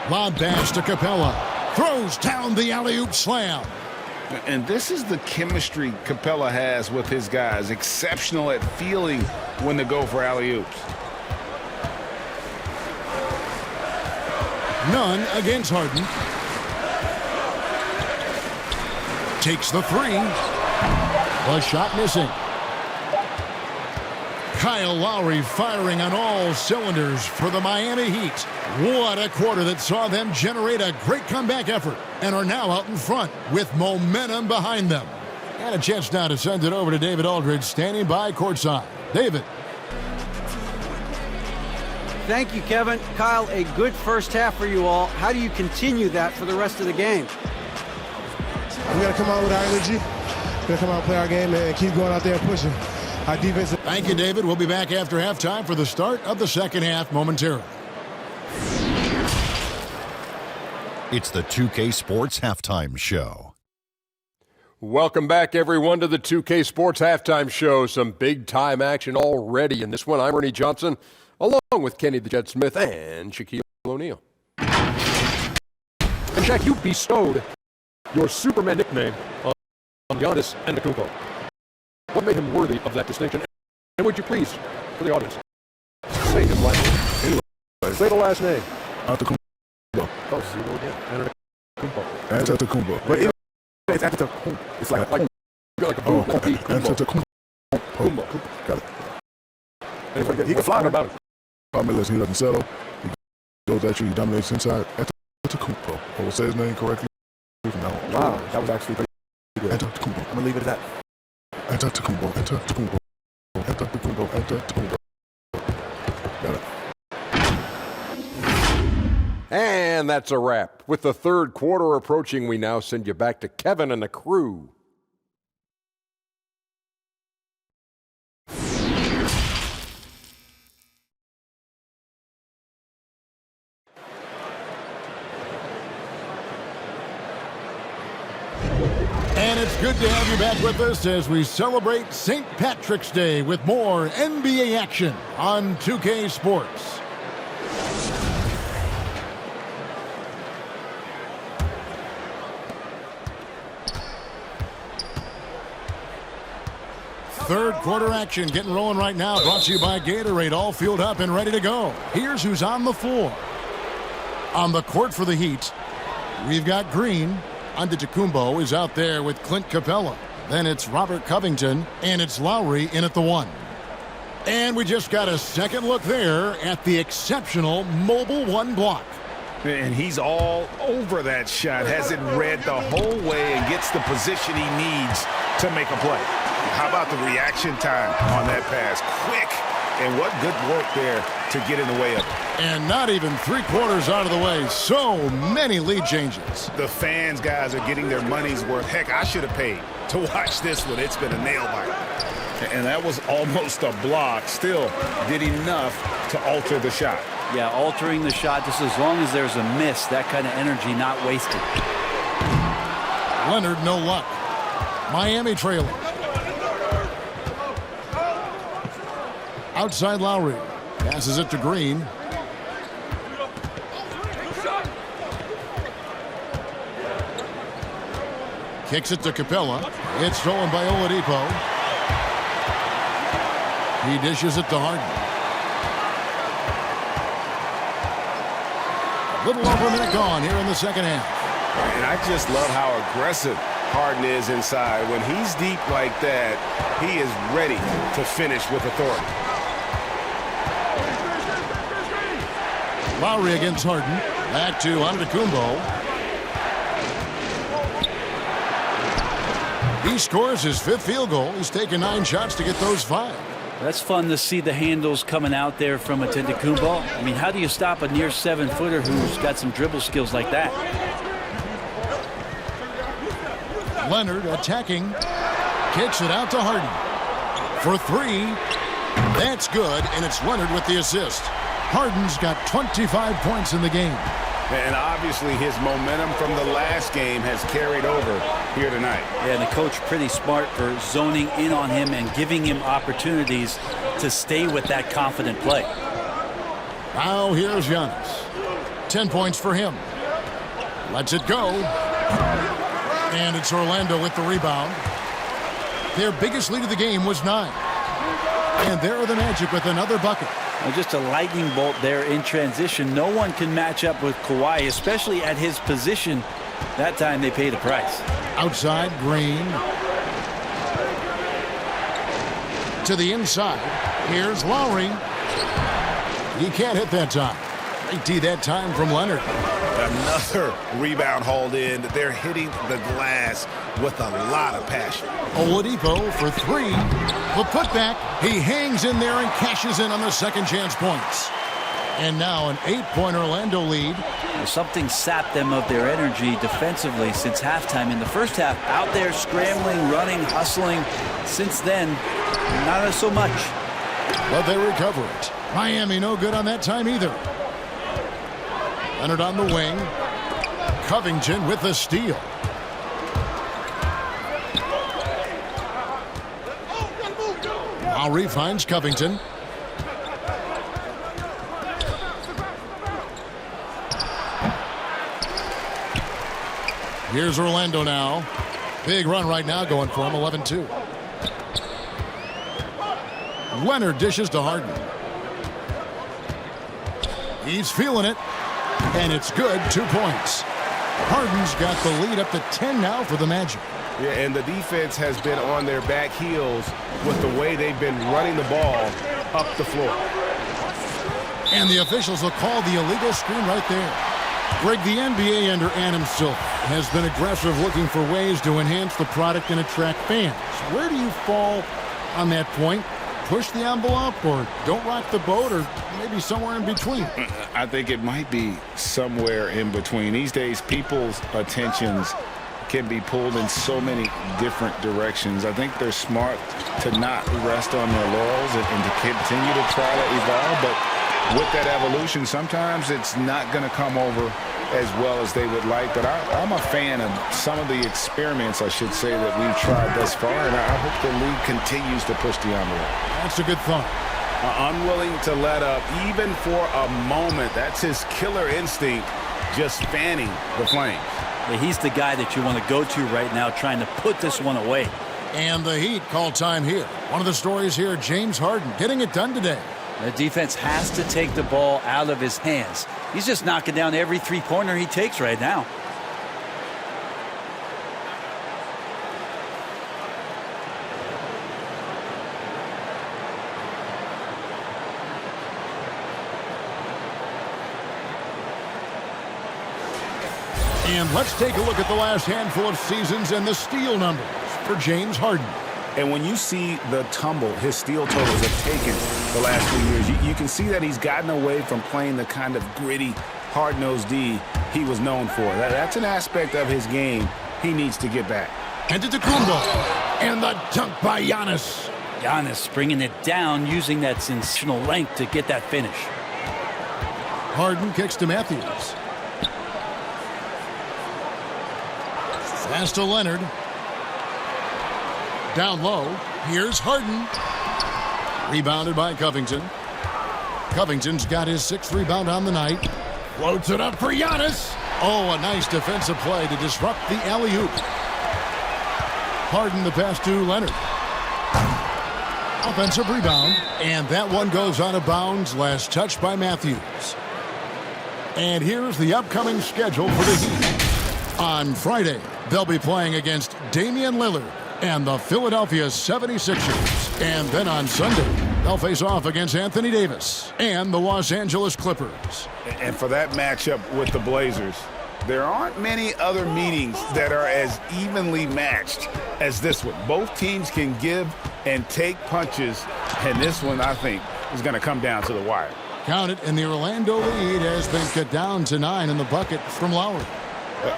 Lob pass to Capella. Throws down the alley-oop slam. And this is the chemistry Capella has with his guys. Exceptional at feeling when to go for alley-oops. None against Harden. Takes the 3. The shot missing. Kyle Lowry firing on all cylinders for the Miami Heat. What a quarter that saw them generate a great comeback effort and are now out in front with momentum behind them. And a chance now to send it over to David Aldridge standing by courtside. David. Thank you, Kevin. Kyle, a good first half for you all. How do you continue that for the rest of the game? We got to come out with our energy. We got to come out and play our game and keep going out there and pushing. Our defense. Thank you, David. We'll be back after halftime for the start of the second half momentarily. It's the 2K Sports Halftime Show. Welcome back, everyone, to the 2K Sports Halftime Show. Some big-time action already in this one. I'm Ernie Johnson, along with Kenny the Jet Smith and Shaquille O'Neal. And Shaq, you bestowed your Superman nickname on Giannis Antetokounmpo. What made him worthy of that distinction? And would you please, for the audience, say his last name? Say the last name. Antetokounmpo. Oh, see you again. Antetokounmpo. But it's Antetokounmpo. It's like a boom. Antetokounmpo. Got it. He can fly about it. He doesn't settle. He goes at you. He dominates inside. Antetokounmpo. I will say his name correctly. Wow, that was actually pretty good. Antetokounmpo. I'm gonna leave it at that. Antetokounmpo. Antetokounmpo. Antetokounmpo. Antetokounmpo. Got it. And that's a wrap. With the third quarter approaching, we now send you back to Kevin and the crew. And it's good to have you back with us as we celebrate St. Patrick's Day with more NBA action on 2K Sports. Third quarter action getting rolling right now, brought to you by Gatorade, all fueled up and ready to go. Here's who's on the floor. On the court for the Heat, we've got Green. Antetokounmpo is out there with Clint Capella. Then it's Robert Covington, and it's Lowry in at the 1. And we just got a second look there at the exceptional mobile 1 block. And he's all over that shot, has it read the whole way and gets the position he needs to make a play. How about the reaction time on that pass? Quick, and what good work there to get in the way of it. And not even 3/4 out of the way. So many lead changes. The fans, guys, are getting their money's worth. Heck, I should have paid to watch this one. It's been a nail biter. And that was almost a block. Still did enough to alter the shot. Yeah, altering the shot just as long as there's a miss, that kind of energy not wasted. Leonard, no luck. Miami trailing. Outside Lowry. Passes it to Green. Kicks it to Capella. It's stolen by Oladipo. He dishes it to Harden. A little over a minute gone here in the second half. And I just love how aggressive Harden is inside. When he's deep like that, he is ready to finish with authority. Lowry against Harden. Back to Antetokounmpo. He scores his 5th field goal. He's taken 9 shots to get those 5. That's fun to see the handles coming out there from Antetokounmpo. I mean, how do you stop a near 7-footer who's got some dribble skills like that? Leonard attacking. Kicks it out to Harden. For 3. That's good, and it's Leonard with the assist. Harden's got 25 points in the game. And obviously his momentum from the last game has carried over here tonight. Yeah, and the coach pretty smart for zoning in on him and giving him opportunities to stay with that confident play. Now here's Giannis. 10 points for him. Lets it go. And it's Orlando with the rebound. Their biggest lead of the game was 9. And there are the Magic with another bucket. Well, just a lightning bolt there in transition. No one can match up with Kawhi, especially at his position. That time they paid a price. Outside, Green. To the inside. Here's Lowry. He can't hit that time. Great D that time from Leonard. Another rebound hauled in. They're hitting the glass with a lot of passion. Oladipo for 3. The putback. He hangs in there and cashes in on the second chance points. And now an 8-point Orlando lead. Well, something sapped them of their energy defensively since halftime. In the first half, out there scrambling, running, hustling. Since then, not so much. But they recover it. Miami no good on that time either. Leonard on the wing. Covington with the steal. Lowry finds Covington. Here's Orlando now. Big run right now going for him, 11-2. Leonard dishes to Harden. He's feeling it. And it's good, 2 points. Harden's got the lead up to 10 now for the Magic. Yeah, and the defense has been on their back heels with the way they've been running the ball up the floor. And the officials will call the illegal screen right there. Greg, the NBA under Adam Silver has been aggressive looking for ways to enhance the product and attract fans. Where do you fall on that point? Push the envelope or don't rock the boat or maybe somewhere in between? I think it might be somewhere in between. These days, people's attentions can be pulled in so many different directions. I think they're smart to not rest on their laurels and to continue to try to evolve. But with that evolution, sometimes it's not going to come over as well as they would like. But I'm a fan of some of the experiments, I should say, that we've tried thus far. And I hope the league continues to push the envelope. That's a good thought. Unwilling to let up even for a moment. That's his killer instinct, just fanning the flames. Yeah, he's the guy that you want to go to right now, trying to put this one away. And the Heat call time here. One of the stories here, James Harden getting it done today. The defense has to take the ball out of his hands. He's just knocking down every three-pointer he takes right now. And let's take a look at the last handful of seasons and the steal numbers for James Harden. And when you see the tumble his steal totals have taken the last 2 years, you can see that he's gotten away from playing the kind of gritty, hard-nosed D he was known for. That's an aspect of his game he needs to get back. Antetokounmpo, and the dunk by Giannis. Giannis bringing it down, using that sensational length to get that finish. Harden kicks to Matthews. Pass to Leonard. Down low. Here's Harden. Rebounded by Covington. Covington's got his 6th rebound on the night. Floats it up for Giannis. Oh, a nice defensive play to disrupt the alley-oop. Harden the pass to Leonard. Offensive rebound. And that one goes out of bounds. Last touch by Matthews. And here's the upcoming schedule for the Heat. On Friday, they'll be playing against Damian Lillard and the Philadelphia 76ers. And then on Sunday, they'll face off against Anthony Davis and the Los Angeles Clippers. And for that matchup with the Blazers, there aren't many other meetings that are as evenly matched as this one. Both teams can give and take punches, and this one, I think, is going to come down to the wire. Count it, and the Orlando lead has been cut down to 9 in the bucket from Lowry.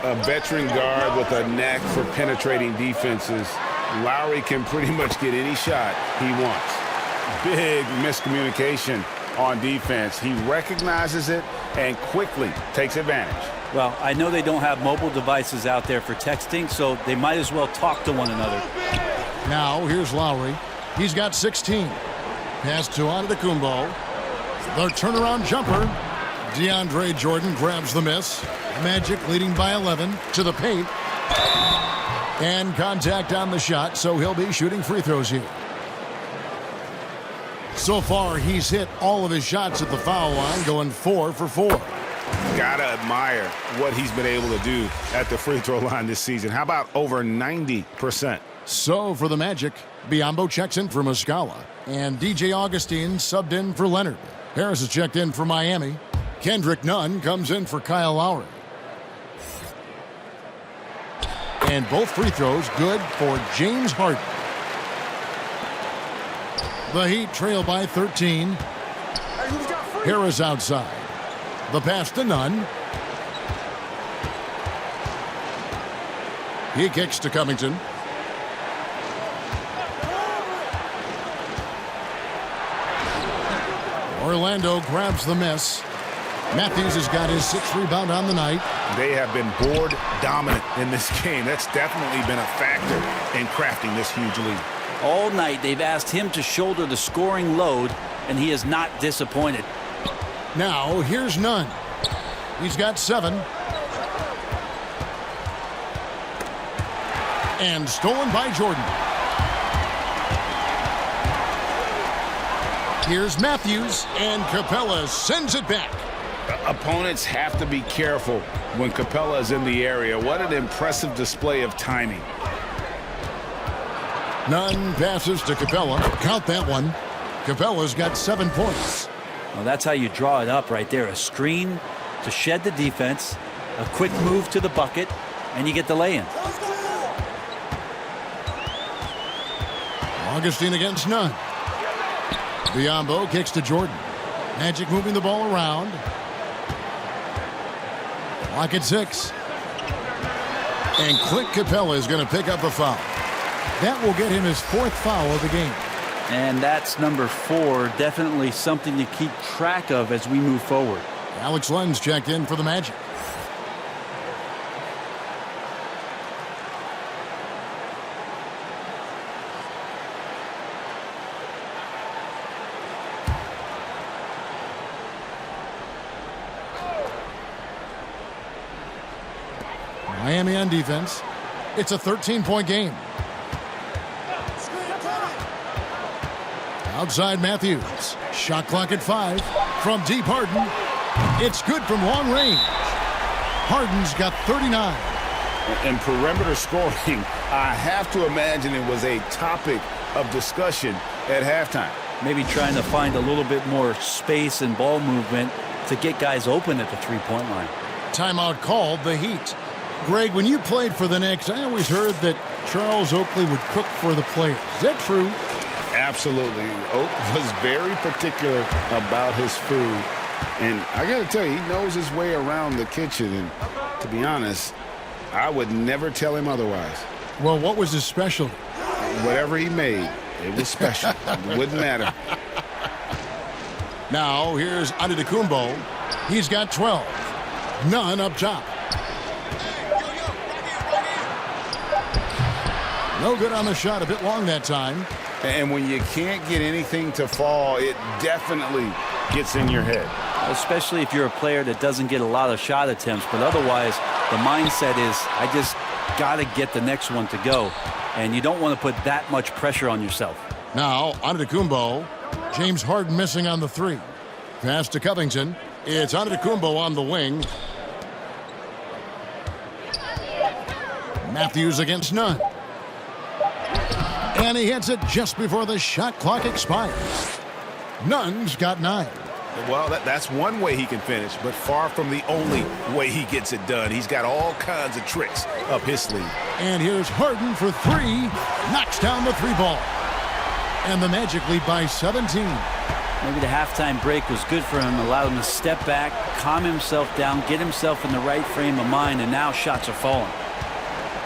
A veteran guard with a knack for penetrating defenses. Lowry can pretty much get any shot he wants. Big miscommunication on defense. He recognizes it and quickly takes advantage. Well, I know they don't have mobile devices out there for texting, so they might as well talk to one another. Now, here's Lowry. He's got 16. Pass to Antetokounmpo. The turnaround jumper. DeAndre Jordan grabs the miss. Magic leading by 11 to the paint. And contact on the shot, so he'll be shooting free throws here. So far, he's hit all of his shots at the foul line, going 4 for 4. Gotta admire what he's been able to do at the free throw line this season. How about over 90%? So for the Magic, Biyombo checks in for Muscala. And DJ Augustine subbed in for Leonard. Harris has checked in for Miami. Kendrick Nunn comes in for Kyle Lowry. And both free throws good for James Harden. The Heat trail by 13. Harris outside. The pass to Nunn. He kicks to Covington. Orlando grabs the miss. Matthews has got his 6th rebound on the night. They have been board dominant in this game. That's definitely been a factor in crafting this huge lead. All night they've asked him to shoulder the scoring load, and he is not disappointed. Now here's Nunn. He's got 7. And stolen by Jordan. Here's Matthews, and Capella sends it back. Opponents have to be careful when Capella is in the area. What an impressive display of timing. Nunn passes to Capella. Count that one. Capella's got 7 points. Well, that's how you draw it up right there. A screen, to shed the defense, a quick move to the bucket, and you get the lay-in. Augustine against Nunn. Biombo kicks to Jordan. Magic moving the ball around. Clock at 6. And Clint Capella is going to pick up a foul. That will get him his 4th foul of the game. And that's number 4. Definitely something to keep track of as we move forward. Alex Len's checked in for the Magic. Miami on defense. It's a 13-point game. Outside Matthews. Shot clock at 5. From deep Harden. It's good from long range. Harden's got 39. And perimeter scoring, I have to imagine it was a topic of discussion at halftime. Maybe trying to find a little bit more space and ball movement to get guys open at the three-point line. Timeout called, the Heat. Greg, when you played for the Knicks, I always heard that Charles Oakley would cook for the players. Is that true? Absolutely. Oak was very particular about his food. And I got to tell you, he knows his way around the kitchen. And to be honest, I would never tell him otherwise. Well, what was his specialty? Whatever he made, it was special. It wouldn't matter. Now, here's Antetokounmpo. He's got 12. None up top. No good on the shot. A bit long that time. And when you can't get anything to fall, it definitely gets in your head. Especially if you're a player that doesn't get a lot of shot attempts. But otherwise, the mindset is, I just got to get the next one to go. And you don't want to put that much pressure on yourself. Now, Antetokounmpo. James Harden missing on the 3. Pass to Covington. It's Antetokounmpo on the wing. Matthews against Nunn. And he hits it just before the shot clock expires. Nunn's got 9. Well, that's one way he can finish, but far from the only way he gets it done. He's got all kinds of tricks up his sleeve. And here's Harden for 3. Knocks down the 3-ball. And the Magic lead by 17. Maybe the halftime break was good for him. Allowed him to step back, calm himself down, get himself in the right frame of mind, and now shots are falling.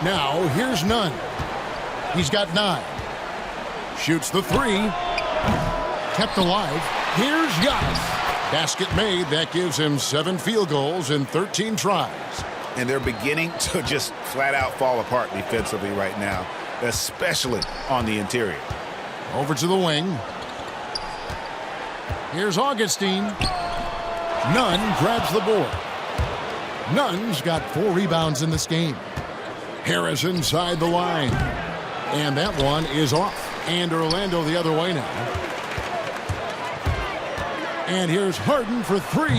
Now, here's Nunn. He's got 9. Shoots the 3. Kept alive. Here's Giannis. Basket made. That gives him 7 field goals in 13 tries. And they're beginning to just flat out fall apart defensively right now, especially on the interior. Over to the wing. Here's Augustine. Nunn grabs the board. Nunn's got 4 rebounds in this game. Harris inside the line. And that one is off. And Orlando the other way now. And here's Harden for 3.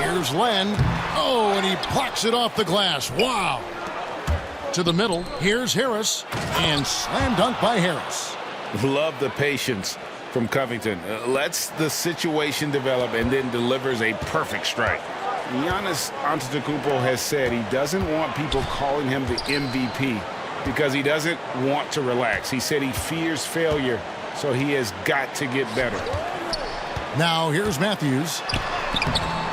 Here's Len. Oh, and he plucks it off the glass. Wow. To the middle. Here's Harris. And slam dunk by Harris. Love the patience from Covington. Lets the situation develop and then delivers a perfect strike. Giannis Antetokounmpo has said he doesn't want people calling him the MVP because he doesn't want to relax. He said he fears failure, so he has got to get better. Now here's Matthews.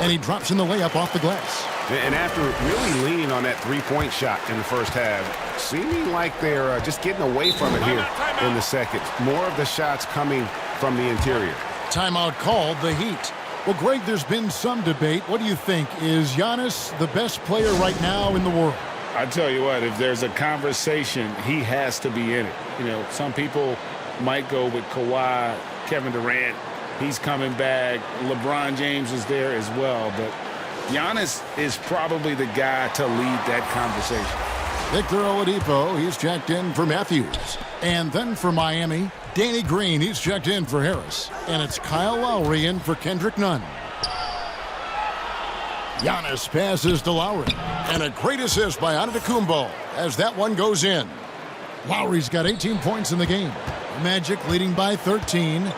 And he drops in the layup off the glass. And after really leaning on that 3-point shot in the first half, seeming like they're just getting away from it here in the second. More of the shots coming from the interior. Timeout called, the Heat. Well, Greg, there's been some debate. What do you think? Is Giannis the best player right now in the world? I tell you what, if there's a conversation, he has to be in it. You know, some people might go with Kawhi, Kevin Durant. He's coming back. LeBron James is there as well. But Giannis is probably the guy to lead that conversation. Victor Oladipo, he's checked in for Matthews. And then for Miami, Danny Green, he's checked in for Harris. And it's Kyle Lowry in for Kendrick Nunn. Giannis passes to Lowry. And a great assist by Antetokounmpo as that one goes in. Lowry's got 18 points in the game. Magic leading by 13.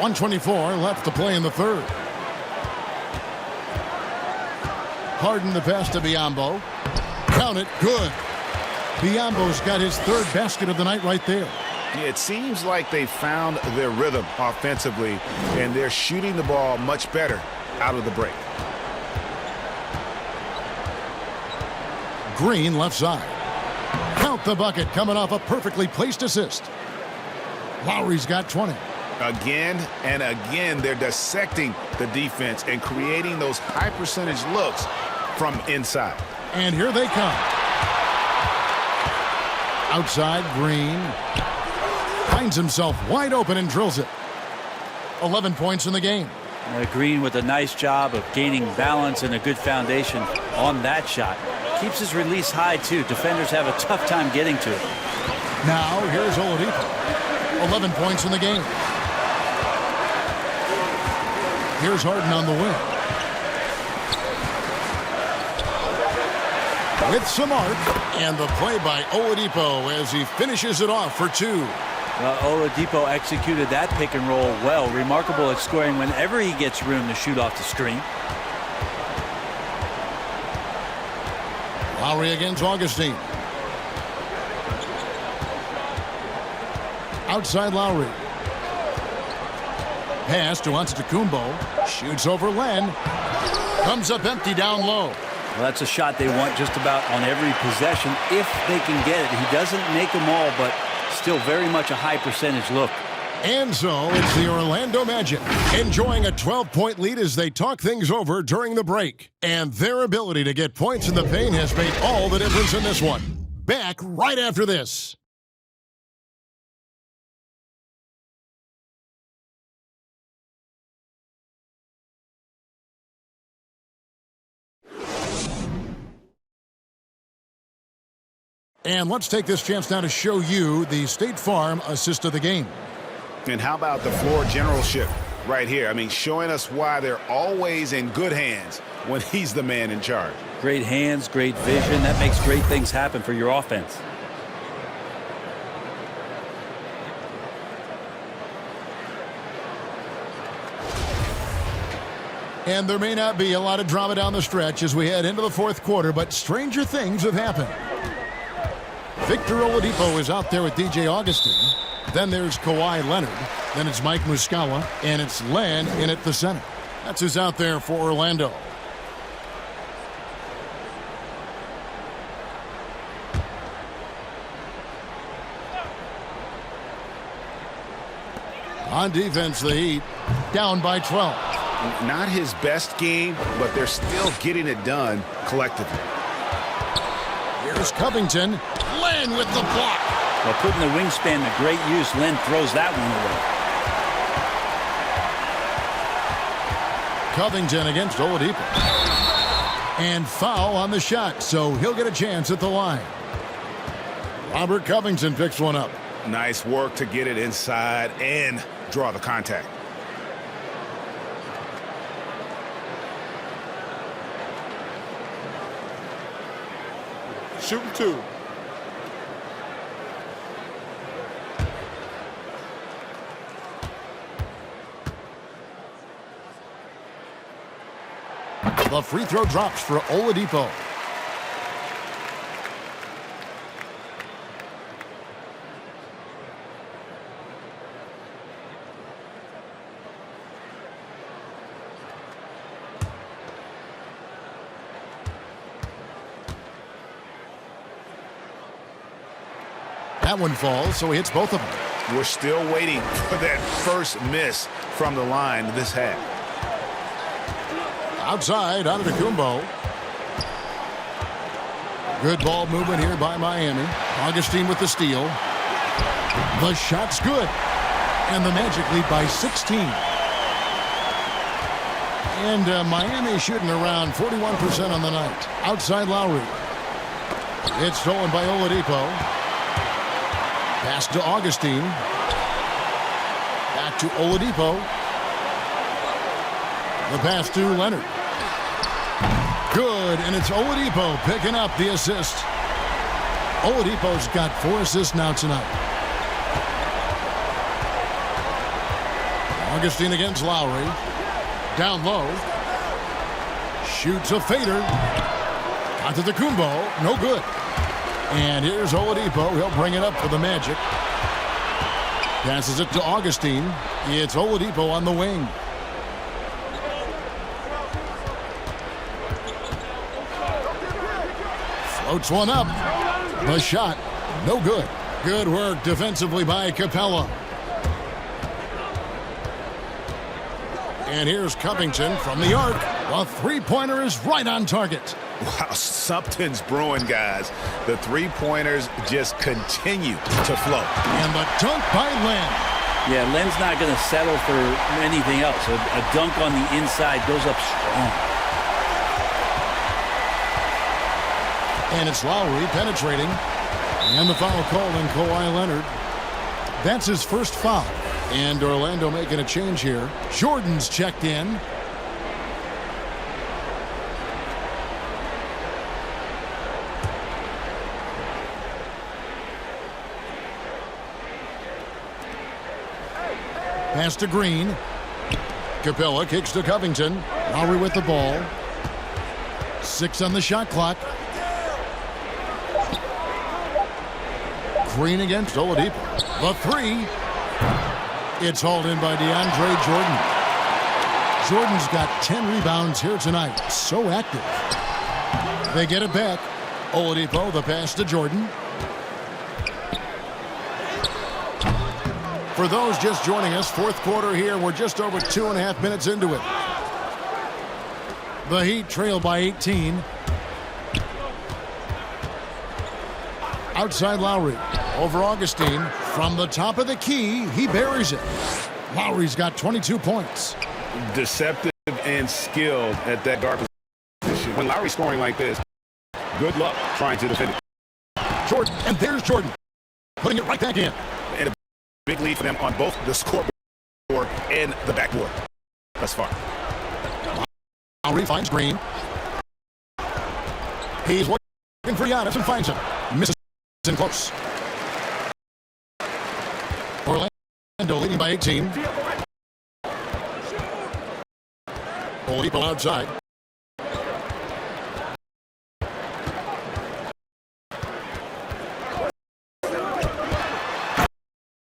1:24 left to play in the third. Harden the pass to Biyombo. Count it, good. Biyombo's got his third basket of the night right there. It seems like they found their rhythm offensively, and they're shooting the ball much better out of the break. Green left side. Count the bucket coming off a perfectly placed assist. Lowry's got 20. Again and again, they're dissecting the defense and creating those high percentage looks from inside. And here they come. Outside, Green finds himself wide open and drills it. 11 points in the game. Green with a nice job of gaining balance and a good foundation on that shot. Keeps his release high, too. Defenders have a tough time getting to it. Now, here's Oladipo. 11 points in the game. Here's Harden on the wing. With some arc, and the play by Oladipo as he finishes it off for two. Oladipo executed that pick and roll well. Remarkable at scoring whenever he gets room to shoot off the screen. Lowry against Augustine. Outside Lowry. Pass to Antetokounmpo. Shoots over Len. Comes up empty down low. Well, that's a shot they want just about on every possession if they can get it. He doesn't make them all, but still very much a high percentage look. And so it's the Orlando Magic enjoying a 12-point lead as they talk things over during the break. And their ability to get points in the paint has made all the difference in this one. Back right after this. And let's take this chance now to show you the State Farm assist of the game. And how about the floor generalship right here? I mean, showing us why they're always in good hands when he's the man in charge. Great hands, great vision. That makes great things happen for your offense. And there may not be a lot of drama down the stretch as we head into the fourth quarter, but stranger things have happened. Victor Oladipo is out there with DJ Augustine. Then there's Kawhi Leonard. Then it's Mike Muscala. And it's Len in at the center. That's who's out there for Orlando. On defense, the Heat down by 12. Not his best game, but they're still getting it done collectively. Here's Covington. Len with the block. Well, putting the wingspan to great use, Len throws that one away. Covington against Oladipo. And foul on the shot, so he'll get a chance at the line. Robert Covington picks one up. Nice work to get it inside and draw the contact. Shooting two. The free throw drops for Oladipo. That one falls, so he hits both of them. We're still waiting for that first miss from the line this half. Outside, Antetokounmpo. Good ball movement here by Miami. Augustine with the steal. The shot's good. And the Magic lead by 16. And Miami shooting around 41% on the night. Outside Lowry. It's stolen by Oladipo. Pass to Augustine. Back to Oladipo. The pass to Leonard. Good, and it's Oladipo picking up the assist. Oladipo's got 4 assists now tonight. Augustine against Lowry. Down low. Shoots a fader. Antetokounmpo, no good. And here's Oladipo. He'll bring it up for the Magic. Passes it to Augustine. It's Oladipo on the wing. Floats one up. The shot, no good. Good work defensively by Capella. And here's Covington from the arc. The three-pointer is right on target. Wow, something's brewing, guys. The three-pointers just continue to flow. And the dunk by Len. Yeah, Len's not going to settle for anything else. A dunk on the inside goes up strong. And it's Lowry penetrating. And the foul called on Kawhi Leonard. That's his first foul. And Orlando making a change here. Jordan's checked in. Pass to Green. Capella kicks to Covington. Lowry with the ball. 6 on the shot clock. Green against Oladipo. The three. It's hauled in by DeAndre Jordan. Jordan's got 10 rebounds here tonight. So active. They get it back. Oladipo, the pass to Jordan. For those just joining us, fourth quarter here. We're just over 2.5 minutes into it. The Heat trail by 18. Outside Lowry. Over Augustine. From the top of the key, he buries it. Lowry's got 22 points. Deceptive and skilled at that guard position. When Lowry's scoring like this, good luck trying to defend it. Jordan, and there's Jordan. Putting it right back in. And a big lead for them on both the scoreboard and the backboard thus far. Lowry finds Green. He's looking for Giannis and finds him. Misses in close. Orlando leading by 18. Oladipo outside.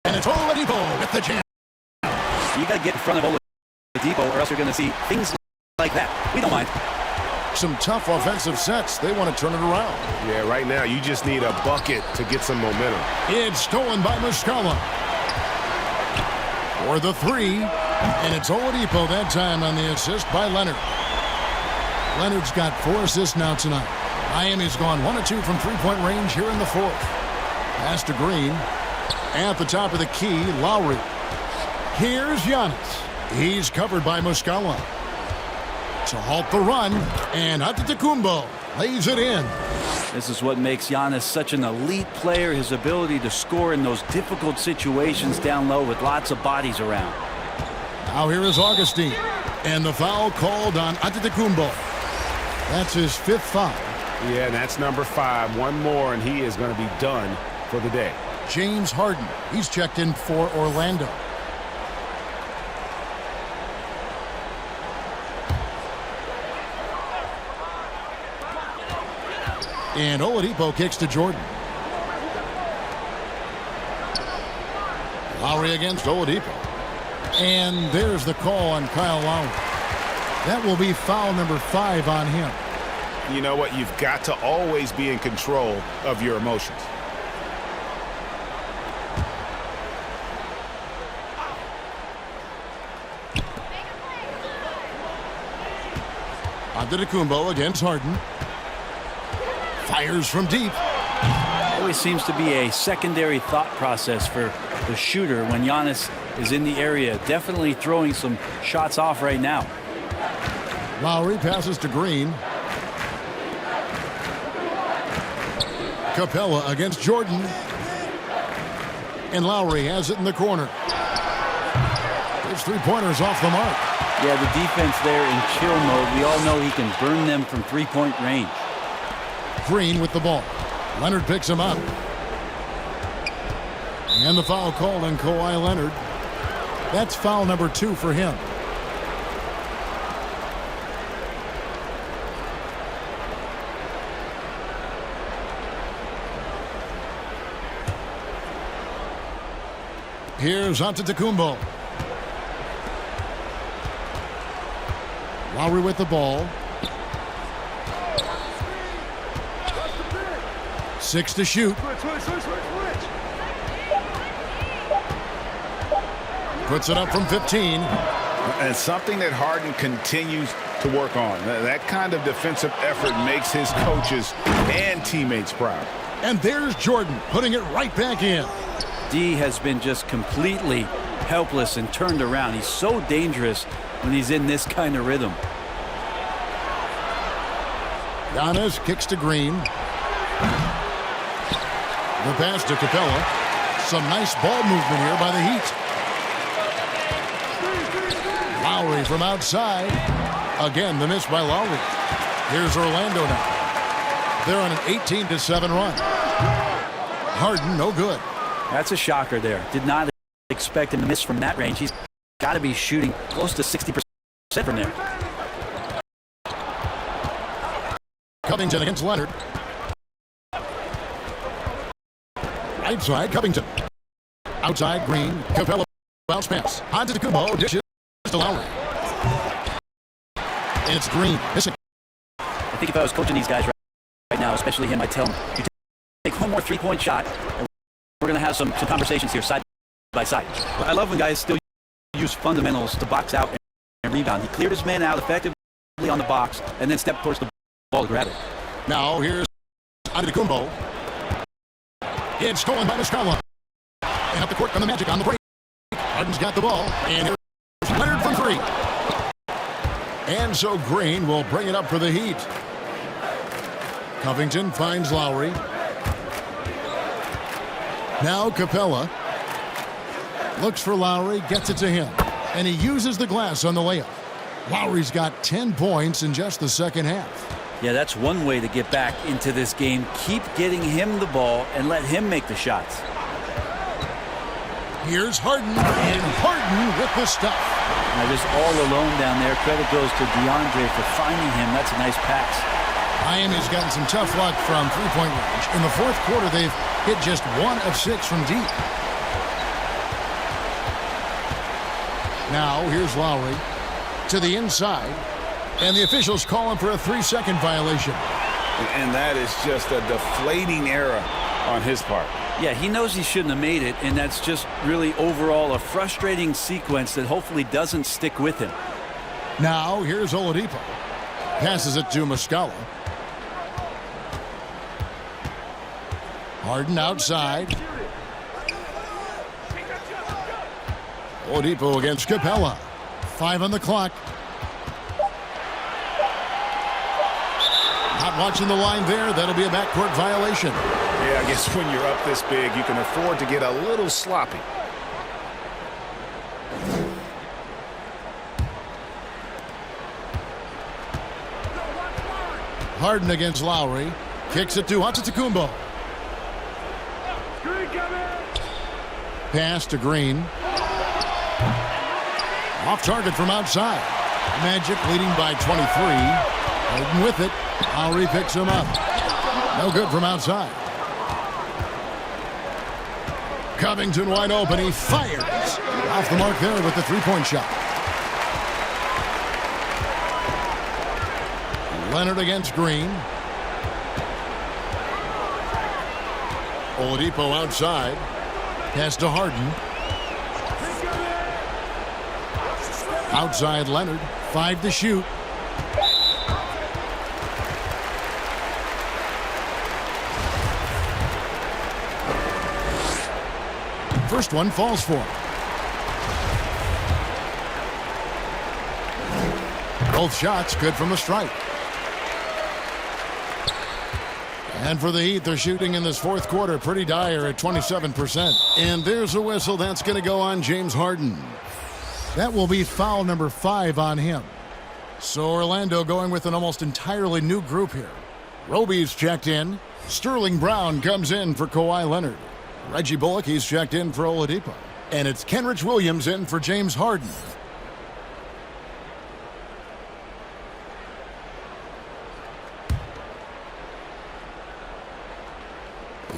And it's Oladipo with the jam. You got to get in front of Oladipo or else you're going to see things like that. We don't mind. Some tough offensive sets. They want to turn it around. Yeah, right now you just need a bucket to get some momentum. It's stolen by Muscala. For the three. And it's Oladipo that time on the assist by Leonard. Leonard's got 4 assists now tonight. Miami's gone 1 of 2 from three-point range here in the fourth. Pass to Green. At the top of the key, Lowry. Here's Giannis. He's covered by Muscala. To halt the run, and Antetokounmpo lays it in. This is what makes Giannis such an elite player, his ability to score in those difficult situations down low with lots of bodies around. Now here is Augustine, and the foul called on Antetokounmpo. That's his 5th foul. Yeah, and that's number 5. One more, and he is going to be done for the day. James Harden, he's checked in for Orlando. And Oladipo kicks to Jordan. Lowry against Oladipo. And there's the call on Kyle Lowry. That will be foul number 5 on him. You know what? You've got to always be in control of your emotions. Antetokounmpo against Harden. Fires from deep. Always seems to be a secondary thought process for the shooter when Giannis is in the area. Definitely throwing some shots off right now. Lowry passes to Green. Capella against Jordan. And Lowry has it in the corner. His three-pointers off the mark. Yeah, the defense there in chill mode. We all know he can burn them from three-point range. Green with the ball. Leonard picks him up. And the foul called on Kawhi Leonard. That's foul number 2 for him. Here's Antetokounmpo. Lowry with the ball. 6 to shoot. Puts it up from 15. And something that Harden continues to work on. That kind of defensive effort makes his coaches and teammates proud. And there's Jordan putting it right back in. D has been just completely helpless and turned around. He's so dangerous when he's in this kind of rhythm. Giannis kicks to Green. The pass to Capella. Some nice ball movement here by the Heat. Lowry from outside. Again, the miss by Lowry. Here's Orlando now. They're on an 18-7 run. Harden, no good. That's a shocker there. Did not expect him to miss from that range. He's got to be shooting close to 60% from there. Covington against Leonard. Right side, Covington. Outside, Green. Capella bounce pass. Antetokounmpo dishes to Lowry. It's Green. Missing. I think if I was coaching these guys right now, especially him, I'd tell him, you take one more three-point shot, and we're going to have some conversations here side by side. But I love when guys still use fundamentals to box out and rebound. He cleared his man out effectively on the box and then stepped towards the ball to grab it. Now here's Antetokounmpo. It's stolen by Muscala. And up the court from the Magic on the break. Harden's got the ball. And here's Leonard from 3. And so Green will bring it up for the Heat. Covington finds Lowry. Now Capella. Looks for Lowry, gets it to him. And he uses the glass on the layup. Lowry's got 10 points in just the second half. Yeah, that's one way to get back into this game. Keep getting him the ball and let him make the shots. Here's Harden, and Harden with the stuff. Now just all alone down there. Credit goes to DeAndre for finding him. That's a nice pass. Miami's gotten some tough luck from three-point range. In the fourth quarter, they've hit just 1 of 6 from deep. Now, here's Lowry to the inside. And the officials call him for a 3-second violation. And that is just a deflating error on his part. Yeah, he knows he shouldn't have made it, and that's just really overall a frustrating sequence that hopefully doesn't stick with him. Now, here's Oladipo. Passes it to Muscala. Harden outside. Oladipo against Capella. 5 on the clock. Not watching the line there. That'll be a backcourt violation. Yeah, I guess when you're up this big, you can afford to get a little sloppy. Harden against Lowry. Kicks it to Antetokounmpo. Pass to Green. Off target from outside. Magic leading by 23. Harden with it. Lowry picks him up. No good from outside. Covington wide open. He fires. Off the mark there with the three-point shot. Leonard against Green. Oladipo outside. Pass to Harden. Outside Leonard. 5 to shoot. First one falls for him. Both shots good from the stripe. And for the Heat, they're shooting in this fourth quarter pretty dire at 27%. And there's a whistle that's going to go on James Harden. That will be foul number 5 on him. So Orlando going with an almost entirely new group here. Roby's checked in. Sterling Brown comes in for Kawhi Leonard. Reggie Bullock, he's checked in for Oladipo. And it's Kenrich Williams in for James Harden.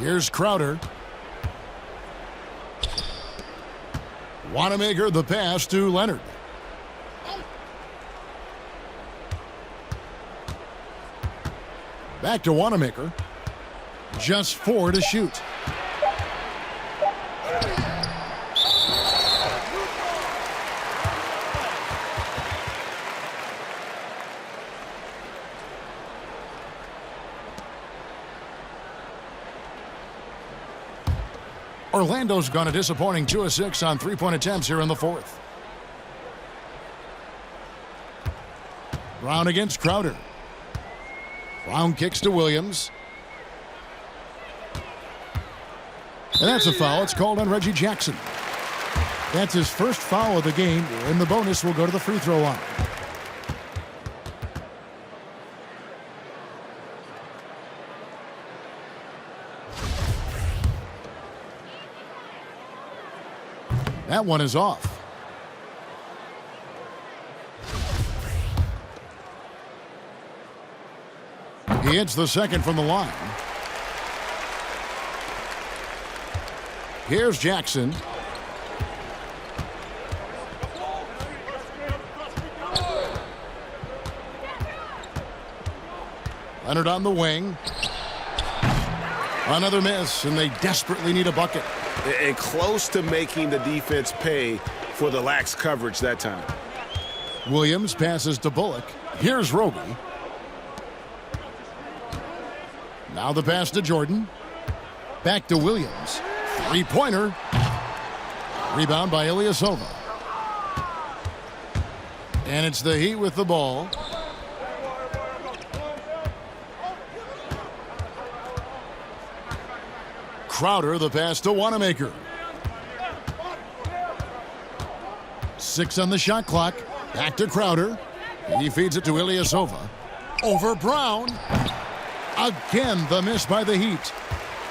Here's Crowder. Wanamaker the pass to Leonard. Back to Wanamaker. Just 4 to shoot. Orlando's gone a disappointing 2 of 6 on three-point attempts here in the fourth. Brown against Crowder. Brown kicks to Williams. And that's a foul. It's called on Reggie Jackson. That's his first foul of the game, and the bonus will go to the free throw line. That one is off. He hits the second from the line. Here's Jackson. Leonard on the wing. Another miss, and they desperately need a bucket. And close to making the defense pay for the lax coverage that time. Williams passes to Bullock. Here's Roby. Now the pass to Jordan. Back to Williams. Three-pointer. Rebound by Ilyasova. And it's the Heat with the ball. Crowder, the pass to Wanamaker. 6 on the shot clock. Back to Crowder. He feeds it to Ilyasova. Over Brown. Again, the miss by the Heat.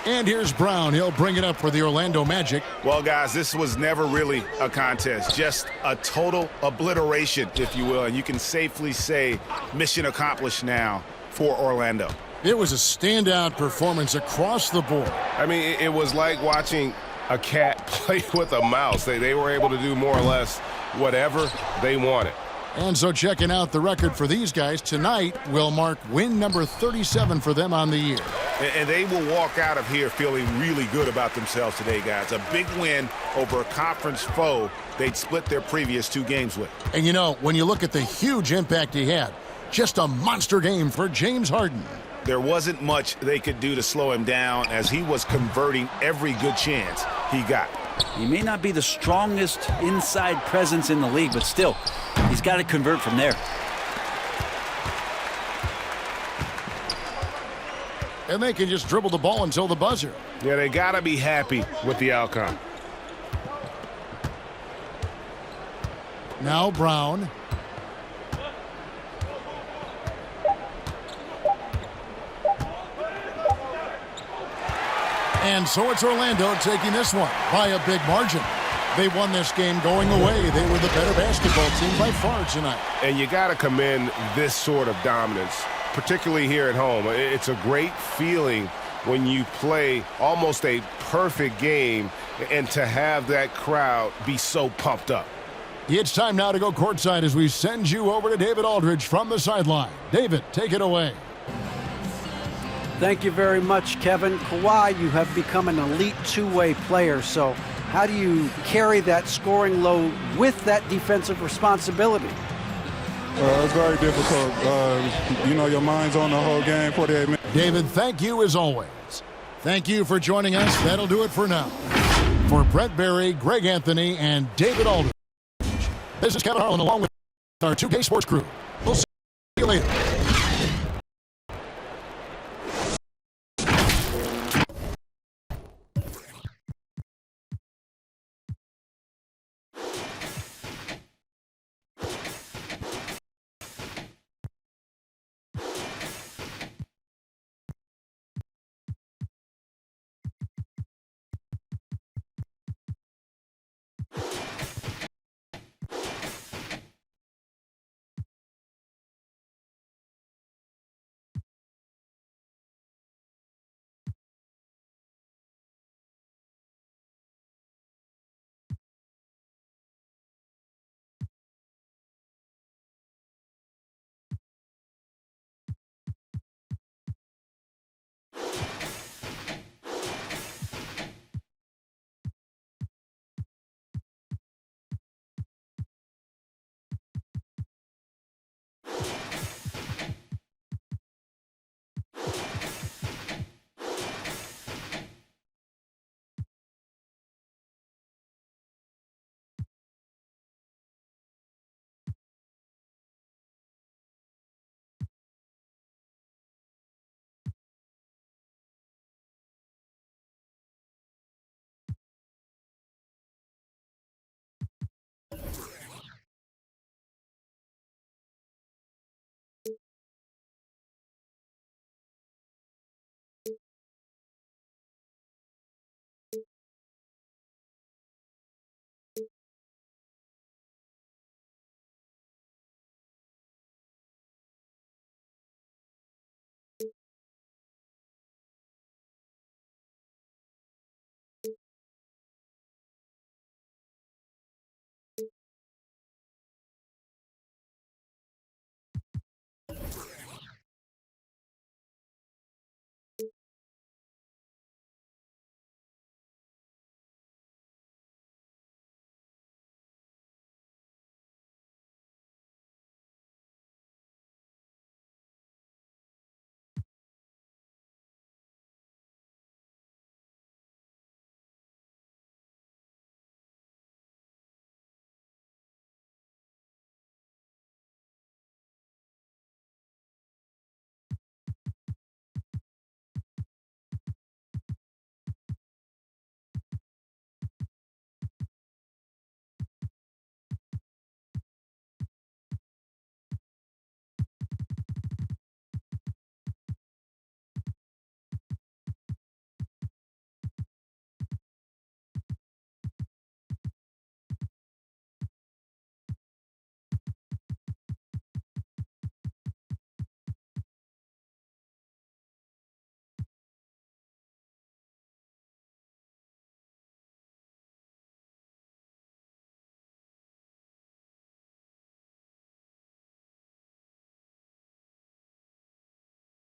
And here's Brown. He'll bring it up for the Orlando Magic. Well, guys, this was never really a contest. Just a total obliteration, if you will. And you can safely say mission accomplished now for Orlando. It was a standout performance across the board. I mean, it was like watching a cat play with a mouse. They were able to do more or less whatever they wanted. And so checking out the record for these guys tonight will mark win number 37 for them on the year. And they will walk out of here feeling really good about themselves today, guys. A big win over a conference foe they'd split their previous 2 games with. And you know, when you look at the huge impact he had, just a monster game for James Harden. There wasn't much they could do to slow him down as he was converting every good chance he got. He may not be the strongest inside presence in the league, but still, he's got to convert from there. And they can just dribble the ball until the buzzer. Yeah, they got to be happy with the outcome. Now Brown. And so it's Orlando taking this one by a big margin. They won this game going away. They were the better basketball team by far tonight. And you got to commend this sort of dominance, particularly here at home. It's a great feeling when you play almost a perfect game and to have that crowd be so pumped up. It's time now to go courtside as we send you over to David Aldridge from the sideline. David, take it away. Thank you very much, Kevin. Kawhi, you have become an elite two-way player, so how do you carry that scoring load with that defensive responsibility? It's very difficult. Your mind's on the whole game, 48 minutes. David, thank you as always. Thank you for joining us. That'll do it for now. For Brett Berry, Greg Anthony, and David Aldridge, this is Kevin Harlan along with our 2K Sports crew. We'll see you later.